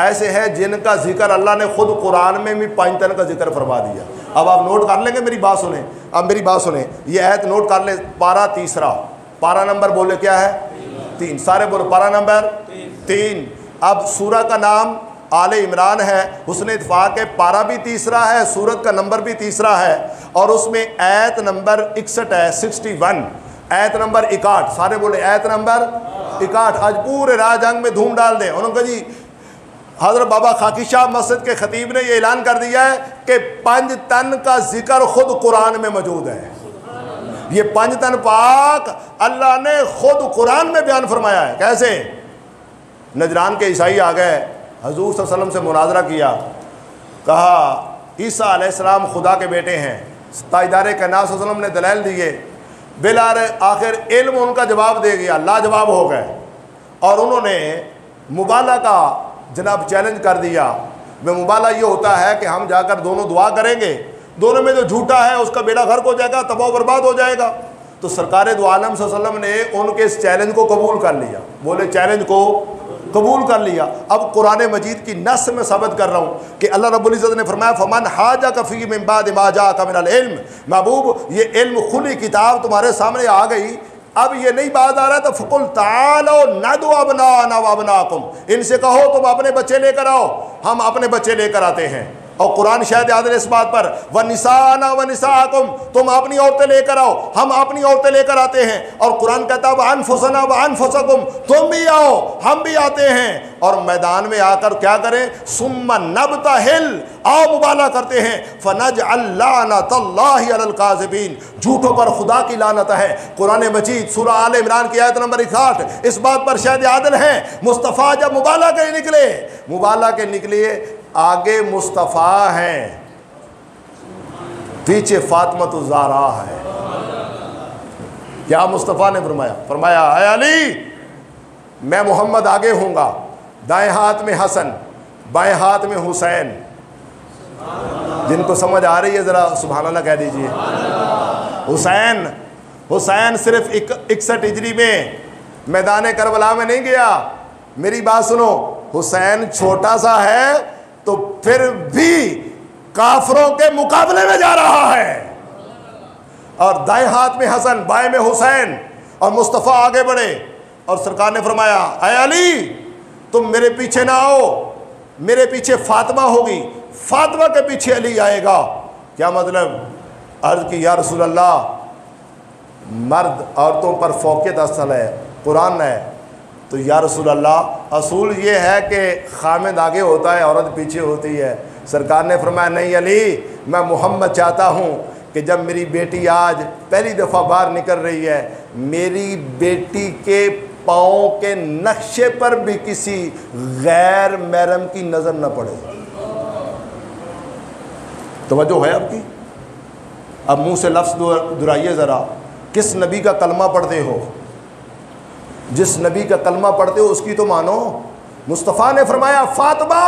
ऐसे हैं जिनका जिक्र अल्लाह ने खुद कुरान में भी पंचतन का जिक्र फरमा दिया। अब आप नोट कर लेंगे, मेरी बात सुने, अब मेरी बात सुने, ये आयत नोट कर ले। पारा तीसरा, पारा नंबर बोले क्या है? 3। सारे बोलो पारा नंबर 3। अब सूरह का नाम आले इमरान है, हुस्न इत्फाक है, पारा भी तीसरा है, सूरत का नंबर भी तीसरा है, और उसमें आयत नंबर 61 है, 61, आयत नंबर 61। सारे बोले आयत नंबर 61। आज पूरे राजंग में धूम डाल दें। उन्होंने कहा जी हज़रत बाबा खाकी शाह मस्जिद के खतीब ने ये ऐलान कर दिया है कि पंचतन का जिक्र खुद कुरान में मौजूद है। ये पंचतन पाक अल्लाह ने खुद कुरान में बयान फरमाया है। कैसे? नजरान के ईसाई आ गए, हजूर सल्लल्लाहु अलैहि वसल्लम से मुनाजरा किया, कहा ईसा अलैहिस्सलाम खुदा के बेटे हैं। ताजदार कायनात सल्लल्लाहु अलैहि वसल्लम ने दलाइल दिए, बिलार आखिर इल्म उनका जवाब दे गया, लाजवाब हो गए। और उन्होंने मुबाला का जनाब चैलेंज कर दिया। वे मुबाला ये होता है कि हम जाकर दोनों दुआ करेंगे, दोनों में जो झूठा है उसका बेड़ा गर्क हो जाएगा, तबाह बर्बाद हो जाएगा। तो सरकार दो आलम सल्लल्लाहु अलैहि वसल्लम ने उनके इस चैलेंज को कबूल कर लिया। बोले चैलेंज को कबूल कर लिया। अब कुरान मजीद की नस में साबित कर रहा हूँ कि अल्लाह रब्बुल इज़्ज़त ने फरमाया फमन हाजा कफ़ी मिन बाद मा जाअका मिनल इल्म, महबूब ये इल्म खुली किताब तुम्हारे सामने आ गई। अब ये नहीं बात आ रहा तो फ़कुल तालो नदु अबनाना व अबनाकुम, इनसे कहो तुम अपने बच्चे लेकर आओ, हम अपने बच्चे लेकर आते हैं। और कुरान शायद याद है इस बात पर, व निसाना व निसाकुम, तुम अपनी औरतें लेकर आओ, हम अपनी औरतें लेकर आते हैं। और कुरान कहता है व अनफुसना व अनफुसकुम, तुम भी आओ हम भी आते हैं। और मैदान में आकर क्या करें? सुम्मा नबतहिल, आओ मुबाला करते हैं। फनजअल लानतल्लाहि अलल काज़िबीन, झूठों पर खुदा की लानत है। कुरान मजीद सूरह आले इमरान की आयत नंबर 61 इस बात पर शायद याद है। मुस्तफ़ा जब मुबाला के निकले, मुबाला के निकलिए, आगे मुस्तफ़ा हैं, पीछे फातिमा तो ज़हरा है। क्या मुस्तफ़ा ने फरमाया? फरमाया है अली मैं मोहम्मद आगे हूँगा, दाएं हाथ में हसन, बाएं हाथ में हुसैन। जिनको समझ आ रही है ज़रा सुभान अल्लाह कह दीजिए। हुसैन, हुसैन सिर्फ 61 हिजरी में मैदान करबला में नहीं गया। मेरी बात सुनो, हुसैन छोटा सा है तो फिर भी काफरों के मुकाबले में जा रहा है। और दाएं हाथ में हसन, बाएं में हुसैन, और मुस्तफ़ा आगे बढ़े और सरकार ने फरमाया, ऐ अली तुम मेरे पीछे ना आओ, मेरे पीछे फातिमा होगी, फातिमा के पीछे अली आएगा। क्या मतलब? अर्ज की, या रसूल अल्लाह, मर्द औरतों पर फौकियत असल है, कुरान है। तो या रसूल अल्लाह, असूल ये है कि खामिद आगे होता है, औरत पीछे होती है। सरकार ने फरमाया, नहीं अली, मैं मोहम्मद चाहता हूँ कि जब मेरी बेटी आज पहली दफ़ा बाहर निकल रही है, मेरी बेटी के पाँव के नक्शे पर भी किसी गैर महरम की नज़र न पड़े। तवज्जो है आपकी? अब मुंह से लफ्ज़ दुहराइए ज़रा, किस नबी का कलमा पढ़ते हो? जिस नबी का कलमा पढ़ते हो उसकी तो मानो। मुस्तफ़ा ने फरमाया, फातिमा,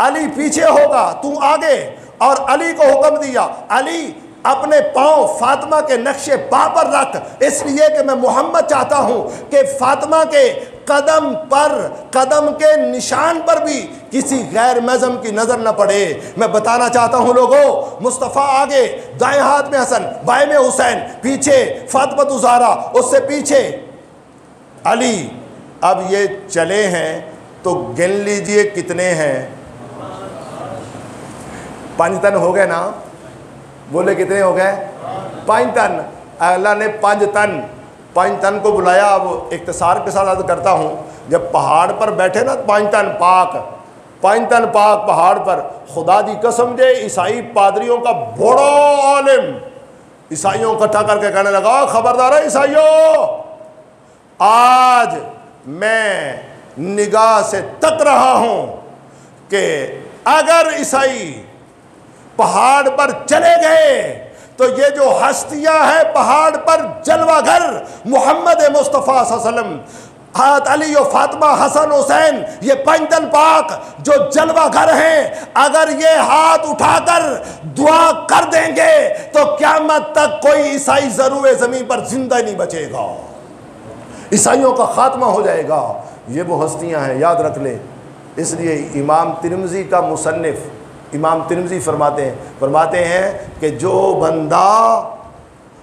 अली पीछे होगा, तू आगे। और अली को हुक्म दिया, अली अपने पांव फातिमा के नक्शे पा पर रख, इसलिए कि मैं मोहम्मद चाहता हूं कि फातिमा के कदम पर, कदम के निशान पर भी किसी गैर मज़हब की नज़र न पड़े। मैं बताना चाहता हूं लोगों, मुस्तफ़ा आगे, दाएं हाथ में हसन, बाएं में हुसैन, पीछे फातिमा ज़हरा, उससे पीछे अली। अब ये चले हैं तो गिन लीजिए कितने हैं। 5 तन हो गए ना? बोले कितने हो गए? 5 तन। अल्लाह ने 5 तन को बुलाया। अब इख्तिसार के साथ अर्ज करता हूँ, जब पहाड़ पर बैठे ना 5 तन पाक पहाड़ पर, खुदा दी कसम जे ईसाई पादरियों का बड़ा आलिम ईसाइयों इकट्ठा करके कहने लगा, खबरदार है ईसाइयों, आज मैं निगाह से तक रहा हूँ कि अगर ईसाई पहाड़ पर चले गए तो ये जो हस्तियां हैं पहाड़ पर जलवागर, मोहम्मद मुस्तफ़ा सल्लल्लाहु अलैहि वसल्लम, हाथ अली और फातिमा, हसन हुसैन, ये 5 तन पाक जो जलवागर हैं, अगर ये हाथ उठाकर दुआ कर देंगे तो क़यामत तक कोई ईसाई ज़रूर ज़मीन पर जिंदा नहीं बचेगा, ईसाइयों का खात्मा हो जाएगा। ये वो हस्तियां हैं, याद रख ले। इसलिए इमाम तिरमिज़ी का मुसन्निफ इमाम तिरमिज़ी फरमाते हैं कि जो बंदा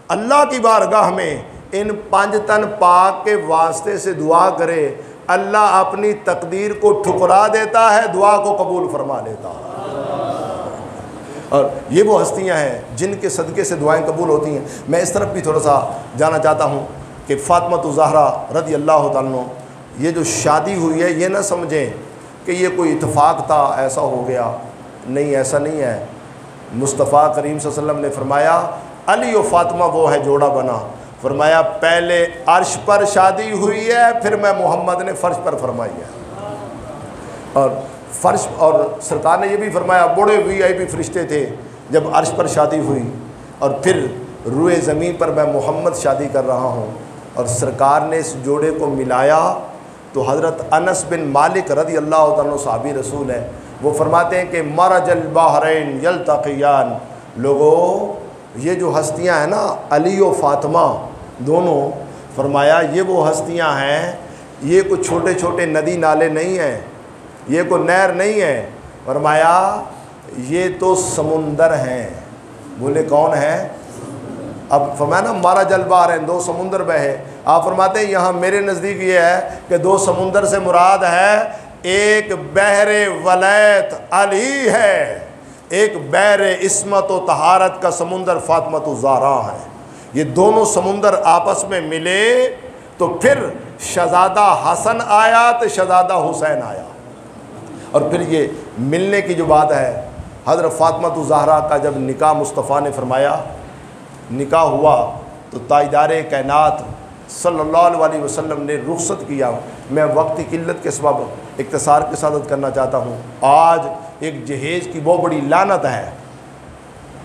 अल्लाह की बारगाह में इन 5 तन पाक के वास्ते से दुआ करे, अल्लाह अपनी तकदीर को ठुकरा देता है, दुआ को कबूल फरमा लेता है। और ये वो हस्तियां हैं जिनके सदक़े से दुआएं कबूल होती हैं। मैं इस तरफ भी थोड़ा सा जाना चाहता हूँ कि फातिमा ज़हरा रज़ी अल्लाह तआला अन्हा, ये जो शादी हुई है, ये ना समझें कि ये कोई इत्तेफाक था, ऐसा हो गया। नहीं, ऐसा नहीं है। मुस्तफ़ा करीम सल्लल्लाहु अलैहि वसल्लम ने फरमाया, अली और फातिमा वो है जोड़ा बना। फरमाया पहले अर्श पर शादी हुई है, फिर मैं मोहम्मद ने फ़र्श पर फरमाई है। और फ़र्श, और सरकार ने ये भी फरमाया, बड़े VIP फरिश्ते थे जब अर्श पर शादी हुई, और फिर रुए ज़मीन पर मैं मोहम्मद शादी कर रहा हूँ। और सरकार ने इस जोड़े को मिलाया तो हज़रत अनस बिन मालिक रज़ी अल्लाह तआला अन्हु सहाबी रसूल है, वो फरमाते हैं कि मरजल बहरैन यल्तक़ियान। लोगों, ये जो हस्तियां हैं ना, अली और फातिमा दोनों, फरमाया ये वो हस्तियां हैं, ये कुछ छोटे छोटे नदी नाले नहीं हैं, ये कोई नहर नहीं है। फरमाया ये तो समुंदर हैं। बोले कौन है? अब फरमाया ना, मारा जल बहरैन, 2 समुंदर बहे। आप फरमाते हैं यहाँ मेरे नज़दीक ये है कि 2 समुंदर से मुराद है, एक बहरे वलैत अली है, एक बहरे इस्मत व तहारत का समुंदर फातिमा ज़हरा है। ये दोनों समुंदर आपस में मिले तो फिर शहज़ादा हसन आया तो शहज़ादा हुसैन आया। और फिर ये मिलने की जो बात है, हज़रत फातिमा ज़हरा का जब निकाह मुस्तफ़ा ने फरमाया, निकाह हुआ तो ताजदार कायनात सल्लल्लाहु अलैहि वसल्लम ने रुखसत किया। मैं वक्त की किल्लत के सबब इख्तिसार के साथ करना चाहता हूँ। आज एक जहेज़ की बहुत बड़ी लानत है।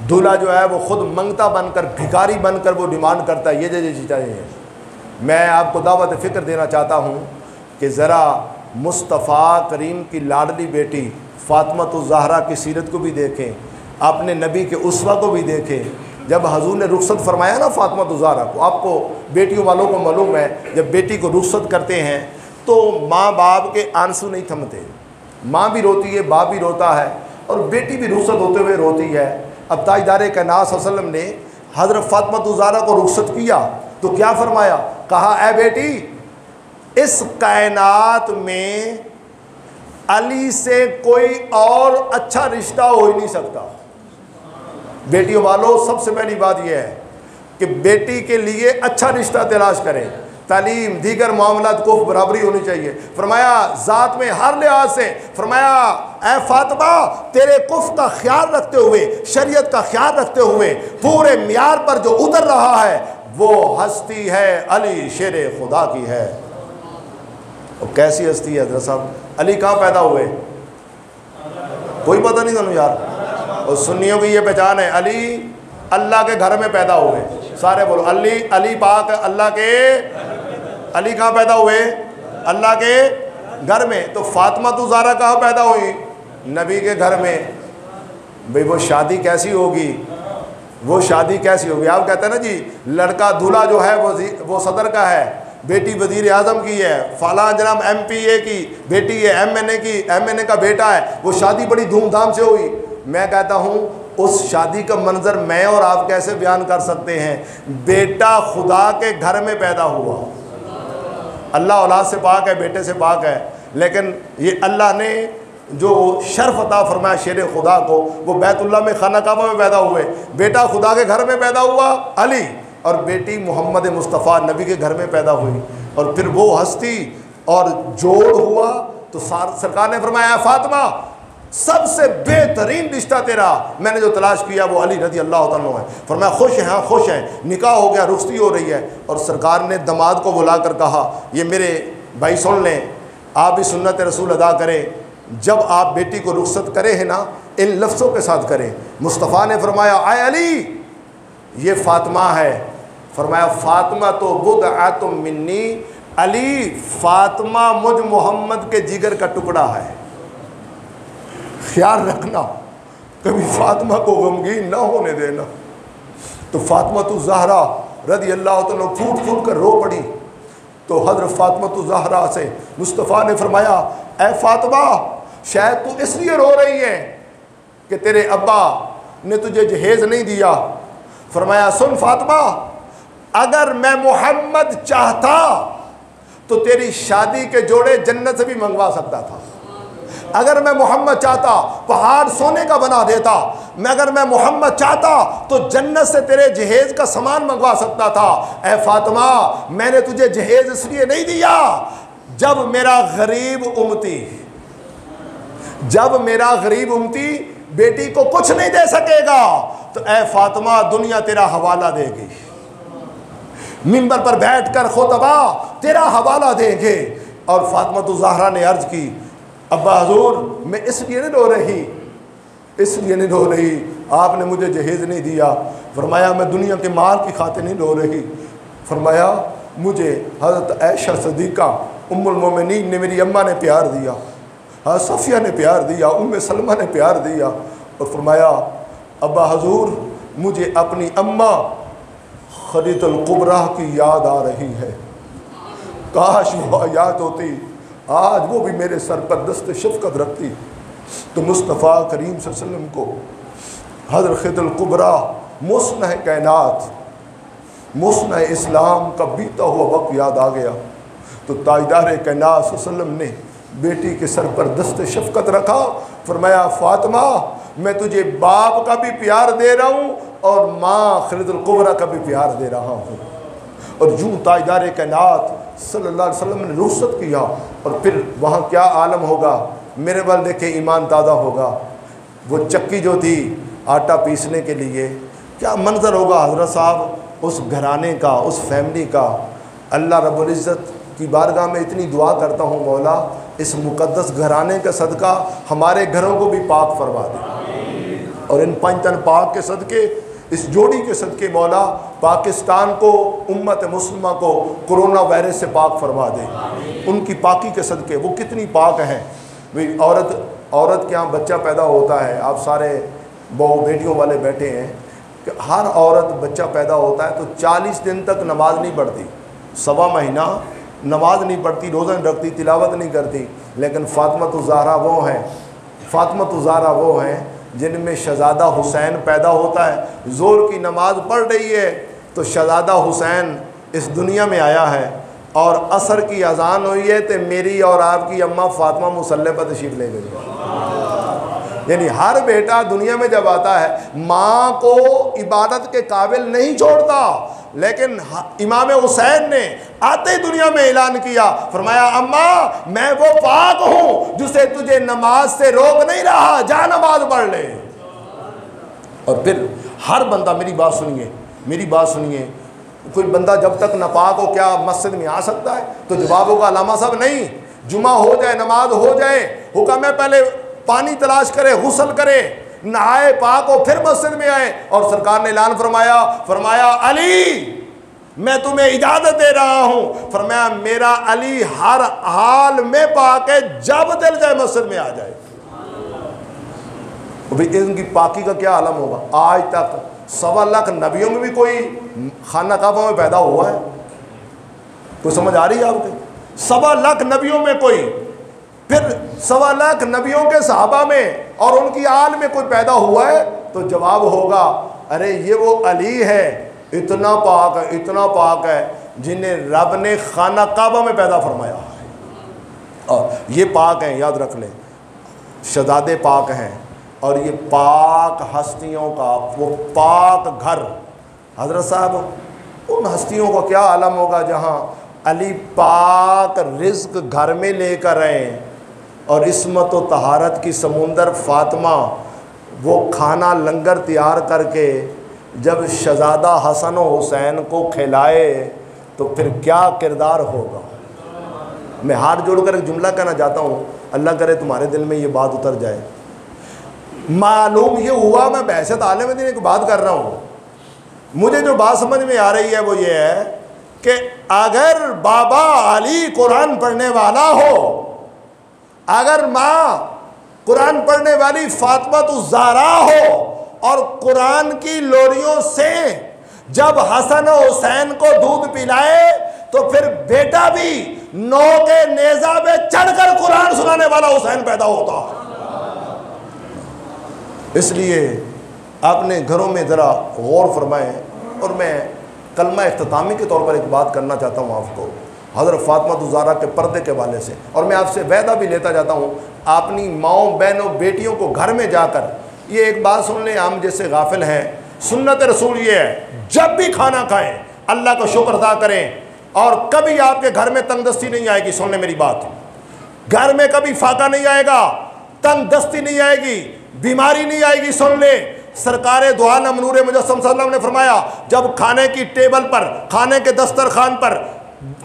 दूल्हा जो है वो ख़ुद मंगता बनकर, भिखारी बनकर वो डिमांड करता है, ये चीज़ें चाहिए। मैं आपको दावत फ़िक्र देना चाहता हूँ कि ज़रा मुस्तफ़ा करीम की लाडली बेटी फातिमा ज़हरा की सीरत को भी देखें, अपने नबी के उसवा को भी देखें। जब हजूर ने रुखसत फरमाया ना फातिमा ज़हरा को, आपको बेटियों वालों को मालूम है, जब बेटी को रुखसत करते हैं तो माँ बाप के आंसू नहीं थमते। माँ भी रोती है, बाप भी रोता है, और बेटी भी रुखसत होते हुए रोती है। अब ताजदार कायनात सल्लल्लाहु अलैहि वसल्लम ने हज़रत फातिमा ज़हरा को रुखसत किया तो क्या फरमाया? कहा, ऐ बेटी, इस कायनात में अली से कोई और अच्छा रिश्ता हो ही नहीं सकता। बेटियों वालों, सबसे पहली बात यह है कि बेटी के लिए अच्छा रिश्ता तलाश करें। तालीम, दीगर मामलात को बराबरी होनी चाहिए। फरमाया ज़ात में हर लिहाज से, फरमाया ऐ फातिमा, तेरे कुफ का ख्याल रखते हुए, शरीयत का ख्याल रखते हुए, पूरे मियार पर जो उतर रहा है वो हस्ती है अली शेर खुदा की है। और कैसी हस्ती है हज़रत साहब? अली कहाँ पैदा हुए? कोई पता नहीं था यार। और सुन्नियों की ये पहचान है, अली अल्लाह के घर में पैदा हुए। सारे बोलो अली, अली पाक अल्लाह के, अली कहाँ पैदा हुए? अल्लाह के घर में। तो फातिमा तो ज़हरा कहाँ पैदा हुई? नबी के घर में। भाई वो शादी कैसी होगी? वो शादी कैसी होगी? आप कहते हैं ना जी, लड़का दूल्हा जो है वो सदर का है, बेटी वज़ीर आज़म की है, फलां जनाब MPA की बेटी है, MNA का बेटा है, वो शादी बड़ी धूमधाम से हुई। मैं कहता हूँ उस शादी का मंजर मैं और आप कैसे बयान कर सकते हैं? बेटा खुदा के घर में पैदा हुआ। अल्लाह औलाद से पाक है, बेटे से पाक है, लेकिन ये अल्लाह ने जो शर्फ अता फरमाया शेर खुदा को, वो बैतुल्लाह में, खाना काबा में पैदा हुए। बेटा खुदा के घर में पैदा हुआ अली, और बेटी मोहम्मद मुस्तफ़ा नबी के घर में पैदा हुई। और फिर वो हस्ती और जोड़ हुआ तो सरकार ने फरमाया, फातिमा, सबसे बेहतरीन रिश्ता तेरा मैंने जो तलाश किया वो अली रज़ी अल्लाह तआला अन्हु है। फरमाया खुश हैं? हाँ खुश हैं। निकाह हो गया, रुखसती हो रही है। और सरकार ने दामाद को बुलाकर कहा, ये मेरे भाई सुन लें, आप भी सुन्नत रसूल अदा करें। जब आप बेटी को रुखसत करें है ना, इन लफ्ज़ों के साथ करें। मुस्तफ़ा ने फरमाया, आए अली, ये फातिमा है। फरमाया फातिमा तो बुदअतुम मिन्नी, अली फातिमा मुझ मोहम्मद के जिगर का टुकड़ा है। ख्याल रखना, कभी फातिमा को गमगीन ना होने देना। तो फातिमा तो ज़हरा रज़ी अल्लाह तआला फूट फूट कर रो पड़ी। तो हज़रत फातिमा तो ज़हरा से मुस्तफ़ा ने फरमाया, ऐ फातिमा, शायद तू इसलिए रो रही है कि तेरे अब्बा ने तुझे जहेज़ नहीं दिया। फरमाया सुन फातिमा, अगर मैं मोहम्मद चाहता तो तेरी शादी के जोड़े जन्नत से भी मंगवा सकता था। अगर मैं मोहम्मद चाहता पहाड़ सोने का बना देता। अगर मैं मोहम्मद चाहता तो जन्नत से तेरे जहेज का सामान मंगवा सकता था। ऐ फातिमा, मैंने तुझे जहेज इसलिए नहीं दिया, जब मेरा गरीब उम्मती बेटी को कुछ नहीं दे सकेगा तो ऐ फातिमा, दुनिया तेरा हवाला देगी। मिंबर पर बैठकर खुतबा तेरा हवाला देंगे। और फातिमा तो ज़हरा ने अर्ज की, अब्बा हजूर, मैं इसलिए नहीं रो रही, आपने मुझे जहेज़ नहीं दिया। फरमाया मैं दुनिया के माल की खातिर नहीं रो रही। फरमाया मुझे हज़रत आयशा सदीक़ा उम्मुल मोमिनीन ने, मेरी अम्मा ने प्यार दिया, हाँ सफ़िया ने प्यार दिया, उम्मे सलमा ने प्यार दिया। और फरमाया अब्बा हजूर, मुझे अपनी अम्मा खदीजतुल कुबरा की याद आ रही है। काश वो याद होती, आज वो भी मेरे सर पर दस्त शफ़क़त रखती। तो मुस्तफ़ा करीम सल्लल्लाहु अलैहि वसल्लम को हज़रत खदीजतुल कुबरा, मुस्नह कायनात, मुस्नह इस्लाम का बीता हुआ वक्त याद आ गया। तो ताजदार कायनात सल्लल्लाहु अलैहि वसल्लम ने बेटी के सर पर दस्त शफ़क़त रखा। फरमाया फातिमा, मैं तुझे बाप का भी प्यार दे रहा हूँ और माँ खदीजतुल कुबरा का भी प्यार दे रहा हूँ। और यूँ ताजदार कायनात सल्लल्लाहु अलैहि वसल्लम ने रुखसत किया। और फिर वहाँ क्या आलम होगा, मेरे बल देखे ईमान ताज़ा होगा। वो चक्की जो थी आटा पीसने के लिए, क्या मंजर होगा हज़रत साहब उस घराने का, उस फैमिली का। अल्लाह रब्बुल इज़्ज़त की बारगाह में इतनी दुआ करता हूँ, मौला इस मुक़द्दस घराने का सदका हमारे घरों को भी पाक फरमा दे। और इन पंचतन पाक के सदके, इस जोड़ी के सदके मौला पाकिस्तान को, उम्मत मुस्लिमा को कोरोना वायरस से पाक फरमा दे। उनकी पाकी के सदके, वो कितनी पाक हैं। भाई औरत के यहाँ बच्चा पैदा होता है, आप सारे बहू बेटियों वाले बैठे हैं कि हर औरत बच्चा पैदा होता है तो 40 दिन तक नमाज नहीं पढ़ती, 1.25 महीना नमाज नहीं पढ़ती, रोज़ा नहीं रखती, तिलावत नहीं करती। लेकिन फातिमा तो ज़हरा वो हैं, फातिमा ज़हरा वो हैं जिनमें शहज़ादा हुसैन पैदा होता है। ज़ोर की नमाज़ पढ़ रही है तो शहज़ादा हुसैन इस दुनिया में आया है, और असर की अज़ान हुई है तो मेरी और आपकी अम्मा फातिमा मुसल्ले पर तशरीफ़ ले गई। यानी हर बेटा दुनिया में जब आता है माँ को इबादत के काबिल नहीं छोड़ता, लेकिन इमाम हुसैन ने आते ही दुनिया में ऐलान किया, फरमाया अम्मा मैं वो पाक हूँ जिसे तुझे नमाज से रोक नहीं रहा, जा नमाज पढ़ ले। और फिर हर बंदा, मेरी बात सुनिए, मेरी बात सुनिए, कोई बंदा जब तक नापाक हो क्या मस्जिद में आ सकता है? तो जवाब होगा अलामा साहब नहीं, जुमा हो जाए, नमाज हो जाए, हुक्म है पहले पानी तलाश करे, गुस्ल करे, नहाए पाक हो, फिर मस्जिद में आए। और सरकार ने ऐलान फरमाया, फरमाया अली मैं तुम्हें इजाजत दे रहा हूं। फरमाया मेरा अली हर हाल में पाक है, जब दिल जाए मस्जिद में आ जाए। तो भाई इनकी पाकी का क्या आलम होगा? आज तक 1.25 लाख नबियों में भी कोई खाना काबा में पैदा हुआ है? कोई समझ आ रही है आपके? 1.25 लाख नबियों में कोई, फिर 1.25 लाख नबियों के सहाबा में और उनकी आल में कोई पैदा हुआ है? तो जवाब होगा अरे ये वो अली है, इतना पाक है, इतना पाक है जिन्हें रब ने खाना काबा में पैदा फरमाया है। और ये पाक हैं, याद रख लें, शहजादे पाक हैं, और ये पाक हस्तियों का वो पाक घर। हज़रत साहब उन हस्तियों का क्या आलम होगा जहाँ अली पाक रिज़्क घर में लेकर आए, और इस्मत व तहारत की समुंदर फातिमा वो खाना लंगर तैयार करके जब शहज़ादा हसन व हुसैन को खिलाए तो फिर क्या किरदार होगा। मैं हाथ जोड़कर एक जुमला कहना चाहता हूँ, अल्लाह करे तुम्हारे दिल में ये बात उतर जाए। मालूम ये हुआ, मैं बहशत आलिम दीन की बात कर रहा हूँ, मुझे जो बात समझ में आ रही है वो ये है कि अगर बाबा अली कुरान पढ़ने वाला हो, अगर माँ कुरान पढ़ने वाली फातिमा ज़हरा हो, और कुरान की लोरियों से जब हसन और हुसैन को दूध पिलाए तो फिर बेटा भी नौ के नेजा में चढ़कर कुरान सुनाने वाला हुसैन पैदा होता। इसलिए अपने घरों में ज़रा गौर फरमाएं। और मैं कलमा इख्तितामी के तौर पर एक बात करना चाहता हूँ आपको, हज़रत फातिमा ज़हरा के पर्दे के वाले से, और मैं आपसे वायदा भी लेता जाता हूँ अपनी माओं बहनों बेटियों को घर में जाकर ये एक बात सुन लें, हम जैसे गाफिल हैं, सुन्नत रसूल ये है जब भी खाना खाएं अल्लाह का शुक्र अदा करें, और कभी आपके घर में तंगदस्ती नहीं आएगी। सुन लें मेरी बात, घर में कभी फाका नहीं आएगा, तंगदस्ती नहीं आएगी, बीमारी नहीं आएगी। सुन ले, सरकारे दो आलम नूरे मुजस्सम सल्लल्लाहु अलैहि वसल्लम ने फरमाया जब खाने की टेबल पर, खाने के दस्तरखान पर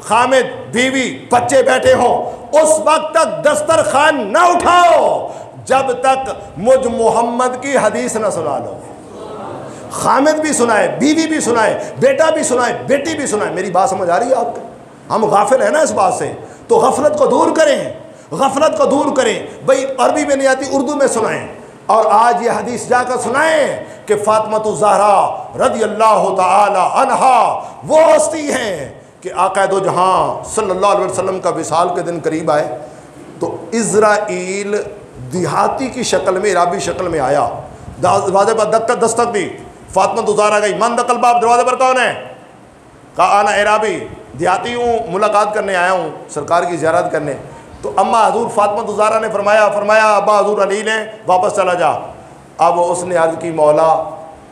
खामिद बीवी बच्चे बैठे हों, उस वक्त तक दस्तरखान न उठाओ जब तक मुझ मोहम्मद की हदीस न सुना लो। खामिद भी सुनाए, बीवी भी सुनाए, बेटा भी सुनाए, बेटी भी सुनाए। मेरी बात समझ आ रही है आपको? हम गाफिल हैं ना इस बात से, तो गफलत को दूर करें, गफलत को दूर करें। भाई अरबी में नहीं आती, उर्दू में सुनाएं, और आज ये हदीस जाकर सुनाएं कि फातिमा ज़हरा रज़ियल्लाहु ताला अन्हा वो हस्ती हैं कि आका दो जहां सल्लल्लाहु अलैहि वसल्लम का विसाल के दिन करीब आए तो इज़राइल देहाती की शक्ल में, इराबी शक्ल में आया, दरवाजे पर दस्तक दी, फातिमा ज़हरा गई, मन दकल बाब, दरवाजे पर कौन है? कहा आना इराबी, देहाती हूँ, मुलाकात करने आया हूँ, सरकार की ज़ियारत करने। तो अम्मा हजूर फातिमा ज़हरा ने फरमाया अब्बा हजूर अली ने वापस चला जा। अब उसने अर्ज़ की मौला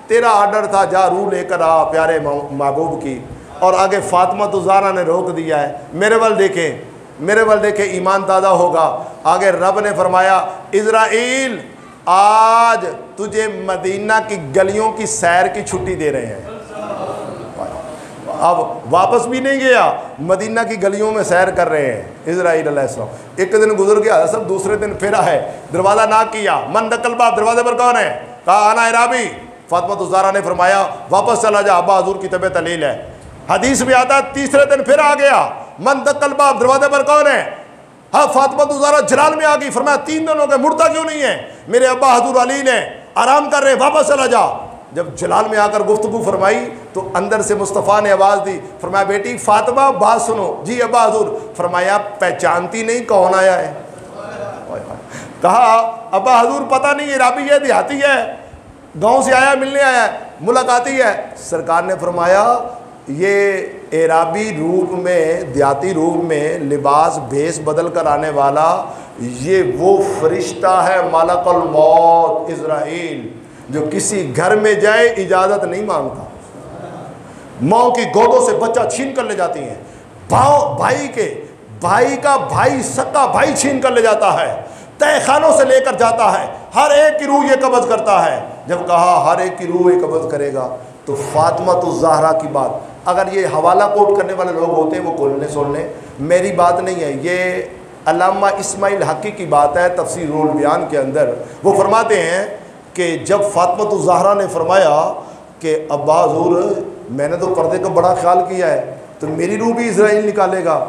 तेरा आर्डर था, जा रूह लेकर आ प्यारे महबूब की, और आगे फातिमा ज़हरा ने रोक दिया है। मेरे वल देखे ईमान ताज़ा होगा। आगे रब ने फरमाया इज़राइल आज तुझे मदीना की गलियों की सैर की छुट्टी दे रहे हैं। अब वापस भी नहीं गया, मदीना की गलियों में सैर कर रहे हैं इज़राइल अलैहिस्सलाम। एक दिन गुजर गया, सब दूसरे दिन फिर है, दरवाज़ा ना किया, मन दकल बाब, दरवाजे पर कौन है? कहा आना इराबी। फातिमा ज़हरा ने फरमाया वापस चला जा, अब्बा हजूर की तबीयत अलील है। हदीस में आता तीसरे दिन फिर आ गया, मन दकल बाब, दरवाजे पर कौन है? हाँ, फातिमा ज़हरा जलाल में आ गई। फरमाया 3 दिन हो गए, मुड़ता क्यों नहीं है? मेरे अब्बा हजूर अली ने आराम कर रहे, वापस चला जा। जब जलाल में आकर गुफ्तगू फरमाई तो अंदर से मुस्तफ़ा ने आवाज़ दी, फरमाया बेटी फातिमा बात सुनो। जी अब्बा हजूर। फरमाया पहचानती नहीं कौन आया है? कहा अब्बा हजूर पता नहीं एराबी है, देहाती है, गांव से आया, मिलने आया, मुलाकाती है। सरकार ने फरमाया ये एराबी रूप में, देहाती रूप में लिबास भेस बदल कर आने वाला ये वो फरिश्ता है मलकुल मौत इज़राइल, जो किसी घर में जाए इजाज़त नहीं मांगता, माँ की गोदों से बच्चा छीन कर ले जाती हैं, भाई का भाई सक्का भाई छीन कर ले जाता है, तहखानों से लेकर जाता है, हर एक की रूह ये कब्ज़ करता है। जब कहा हर एक की रूह ये कब्ज़ करेगा तो फातिमा तो ज़हरा की बात, अगर ये हवाला कोट करने वाले लोग होते हैं वो खोलने सुन लें, मेरी बात नहीं है, ये अल्लामा इस्माइल हक़ी की बात है तफसीरुल बयान के अंदर। वो फरमाते हैं कि जब फातिमा तो ज़हरा ने फरमाया कि अब्बा हुज़ूर मैंने तो पर्दे का बड़ा ख्याल किया है, तो मेरी रूह भी इज़राइल निकालेगा?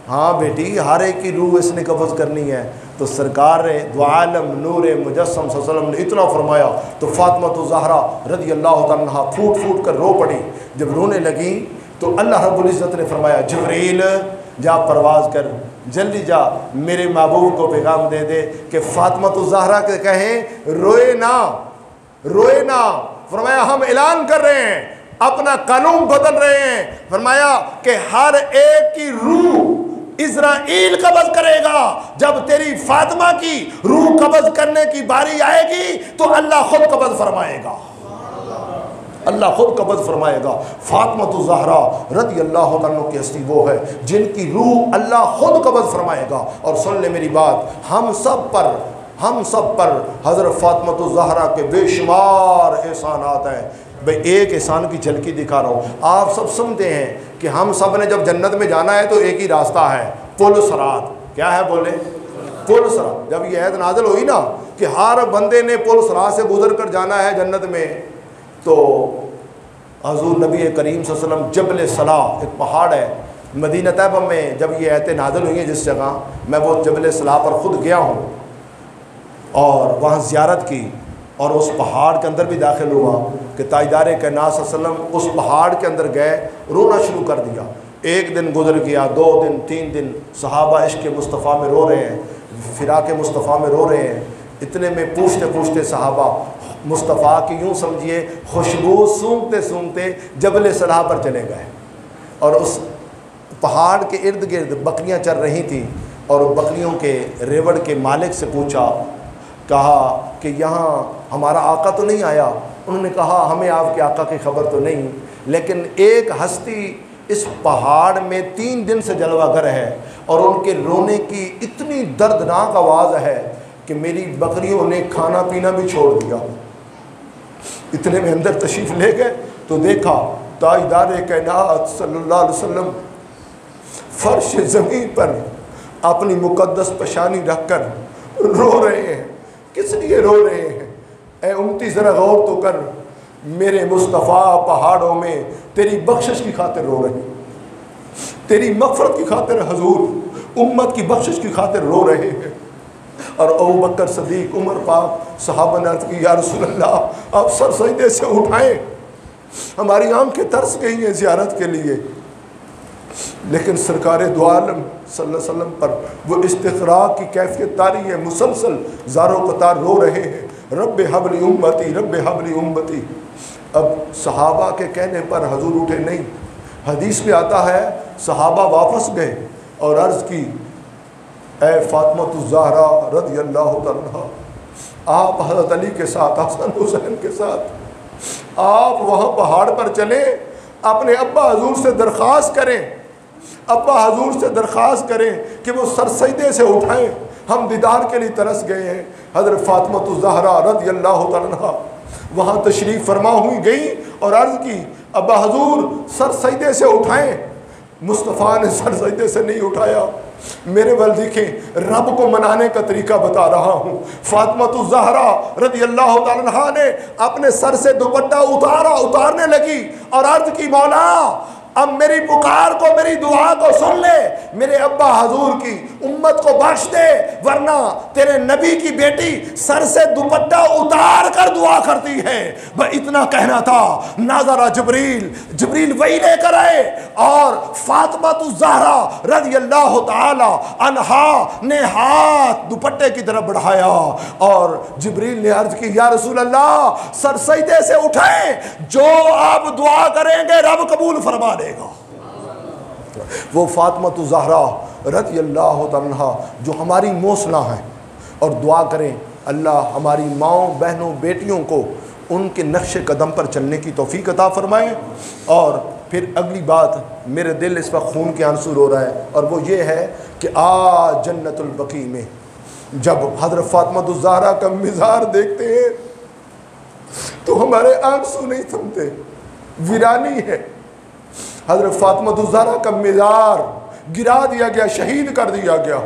हाँ बेटी, हर एक की रूह इसने कब्ज़ करनी है। तो सरकार ने दुआलम नूर मुजस्सम सल्लल्लाहु अलैहि वसल्लम ने इतना फरमाया तो फातिमा तो ज़हरा रज़ी अल्लाह तआला अन्हा फूट फूट कर रो पड़ी। जब रोने लगी तो अल्लाह रब्बुल इज़्ज़त ने फरमाया जिब्रील जा परवाज़ कर, जल्दी जा मेरे महबूब को पैगाम दे दे कि फातिमा तो ज़हरा के कहें रोए ना, रोए ना। फरमाया हम ऐलान कर रहे हैं, अपना कानून बदल रहे हैं। फरमाया कि हर एक की रूह इज़राइल कब्ज़ करेगा। जब तेरी फातिमा की रूह कब्ज़ करने की बारी आएगी तो अल्लाह खुद कब्ज़ फरमाएगा, अल्लाह खुद कब्ज़ फरमाएगा। फातिमा तो ज़हरा रज़ी अल्लाह तआला की हस्ती वो है जिनकी रूह अल्लाह खुद कब्ज़ फरमाएगा। और सुन ले मेरी बात, हम सब पर हज़रत फातिमा तो ज़हरा के बेशुमार एहसानात हैं। भाई एक एहसान की झलकी दिखा रहा हूँ। आप सब सुनते हैं कि हम सब ने जब जन्नत में जाना है तो एक ही रास्ता है, पुल सरात। क्या है बोले? पुल सरात। जब ये ऐत नाज़िल हुई ना कि हर बंदे ने पुल सरात से गुजर कर जाना है जन्नत में, तो हज़ूर नबी करीम सल्लल्लाहु अलैहि वसल्लम जबल सलाह, एक पहाड़ है मदीना तैयबा में, जब ये ऐत नाज़िल हुई है जिस जगह, मैं वो जबल सलाह पर ख़ुद गया हूँ और वहाँ ज़ियारत की और उस पहाड़ के अंदर भी दाखिल हुआ कि ताजदार कायनात सल्लल्लाहु अलैहि वसल्लम उस पहाड़ के अंदर गए, रोना शुरू कर दिया। एक दिन गुजर गया, 2 दिन, 3 दिन, सहाबा इश्क़ मुस्तफ़ा में रो रहे हैं, फ़िराक़ मुस्तफ़ा में रो रहे हैं। इतने में पूछते पूछते सहाबा मुस्तफ़ा की यूँ समझिए खुशबू सूंघते सूंघते जबल सलाह पर चले गए और उस पहाड़ के इर्द गिर्द बकरियाँ चर रही थीं और बकरियों के रेवड़ के मालिक से पूछा, कहा कि यहाँ हमारा आका तो नहीं आया? उन्होंने कहा हमें आपके आका की खबर तो नहीं, लेकिन एक हस्ती इस पहाड़ में 3 दिन से जलवागर है और उनके रोने की इतनी दर्दनाक आवाज़ है कि मेरी बकरियों ने खाना पीना भी छोड़ दिया। इतने में अंदर तशरीफ़ ले गए तो देखा ताजदार कायनात सल्लल्लाहु अलैहि वसल्लम फर्श ज़मीन पर अपनी मुक़द्दस पेशानी रखकर रो रहे हैं। किस लिए रो रहे हैं? ए उम्मती ज़रा गौर तो कर, मेरे मुस्तफ़ा पहाड़ों में तेरी बख्शिश की खातिर रो रहे हैं, तेरी मग़फ़िरत की खातिर हजूर उम्मत की बख्शिश की खातिर रो रहे हैं। और अबू बकर सदीक, उमर पाक, सहाबा ने अर्ज़ की या रसूल अल्लाह आप सर सजदे से उठाएँ, हमारी आंखें तरस गई हैं ज़ियारत के लिए। लेकिन सरकार दो आलम सल्लल्लाहु अलैहि वसल्लम पर वो इस्तिग़राक़ की कैफियत तारी है, मुसलसल ज़ारो कतार रो रहे हैं, रब्बे हबली उम्मती, रब्बे हबली उम्मती। अब सहाबा के कहने पर हजूर उठे नहीं। हदीस में आता है सहाबा वापस गए और अर्ज़ की, ए फातिमा ज़हरा रज़ी अल्लाह तआला अन्हा, आप हज़रत अली के साथ, हसन हुसैन के साथ आप वहाँ पहाड़ पर चले, अपने अब्बा हजूर से दरख्वास्त करें, अब्बा हजूर से दरख्वास्त करें कि वो सरसजदे से उठाएं, हम दीदार के लिए तरस गए हैं। हज़रत फातिमा ज़हरा रज़ी अल्लाह तआला अन्हा वहाँ तशरीफ़ फरमा हुई गई और अर्ज़ की, अब्बा हजूर सरसजदे से उठाएं। मुस्तफ़ा ने सरसजदे से नहीं उठाया। मेरे वल देखें, रब को मनाने का तरीका बता रहा हूँ। फातिमा ज़हरा रज़ी अल्लाह तआला अन्हा ने अपने सर से दुपट्टा उतारने लगी और अर्ज़ की, मौला अब मेरी पुकार को, मेरी दुआ को सुन ले, मेरे अब्बा हजूर की उम्मत को बख्श दे, वरना तेरे नबी की बेटी सर से दुपट्टा उतार कर दुआ करती है। वह इतना कहना था, नाजरा जिब्रील वही लेकर आए और फातिमा ज़हरा रज़ियल्लाहु ताला अन्हा ने हाथ दुपट्टे की तरफ बढ़ाया और जिब्रील ने अर्ज की, या रसूल अल्लाह, सर सजदे से उठाएं, जो आप दुआ करेंगे रब कबूल फरमा देगा। वो फातिमा ज़हरा रज़ियल्लाहु ताला जो हमारी मौसना है, और दुआ करें अल्लाह हमारी माओं, बहनों, बेटियों को उनके नक्शे कदम पर चलने की तौफीक अता फरमाएं। और फिर अगली बात, मेरे दिल इस वक्त खून के आंसू रो रहा है, और वो ये है कि आज जन्नतुल बकी में जब हज़रत फातिमा ज़हरा का मिज़ार देखते हैं तो हमारे आंसू नहीं थमते। वीरानी है, हज़रत फातिमा ज़हरा का मिज़ार गिरा दिया गया, शहीद कर दिया गया,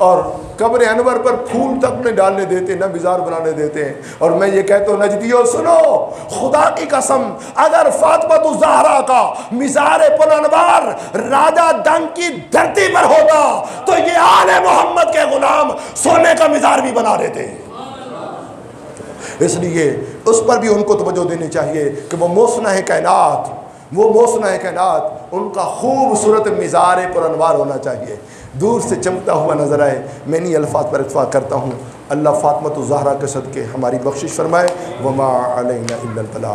और कब्र अनवर पर फूल तक नहीं डालने देते, न मिज़ार बनाने देते हैं। और मैं ये कहता हूँ नजदियों सुनो, खुदा की कसम, अगर फातिमा ज़हरा का मिज़ार पुल अनवार राजा डंग की धरती पर होता तो ये आले मोहम्मद के गुलाम सोने का मिज़ार भी बना देते। इसलिए उस पर भी उनको तवज्जो देनी चाहिए कि वो मौसना है कायनात, वो मौसना है कायनात, उनका खूबसूरत मिज़ार पुल अनवार होना चाहिए, दूर से चमकता हुआ नजर आए। मैं इन्हीं अल्फाज पर इत्फाक करता हूँ। अल्लाह फातिमा ज़हरा के सदक़े हमारी बख्शिश फरमाए। वमा अलैना इल्लल बलाग।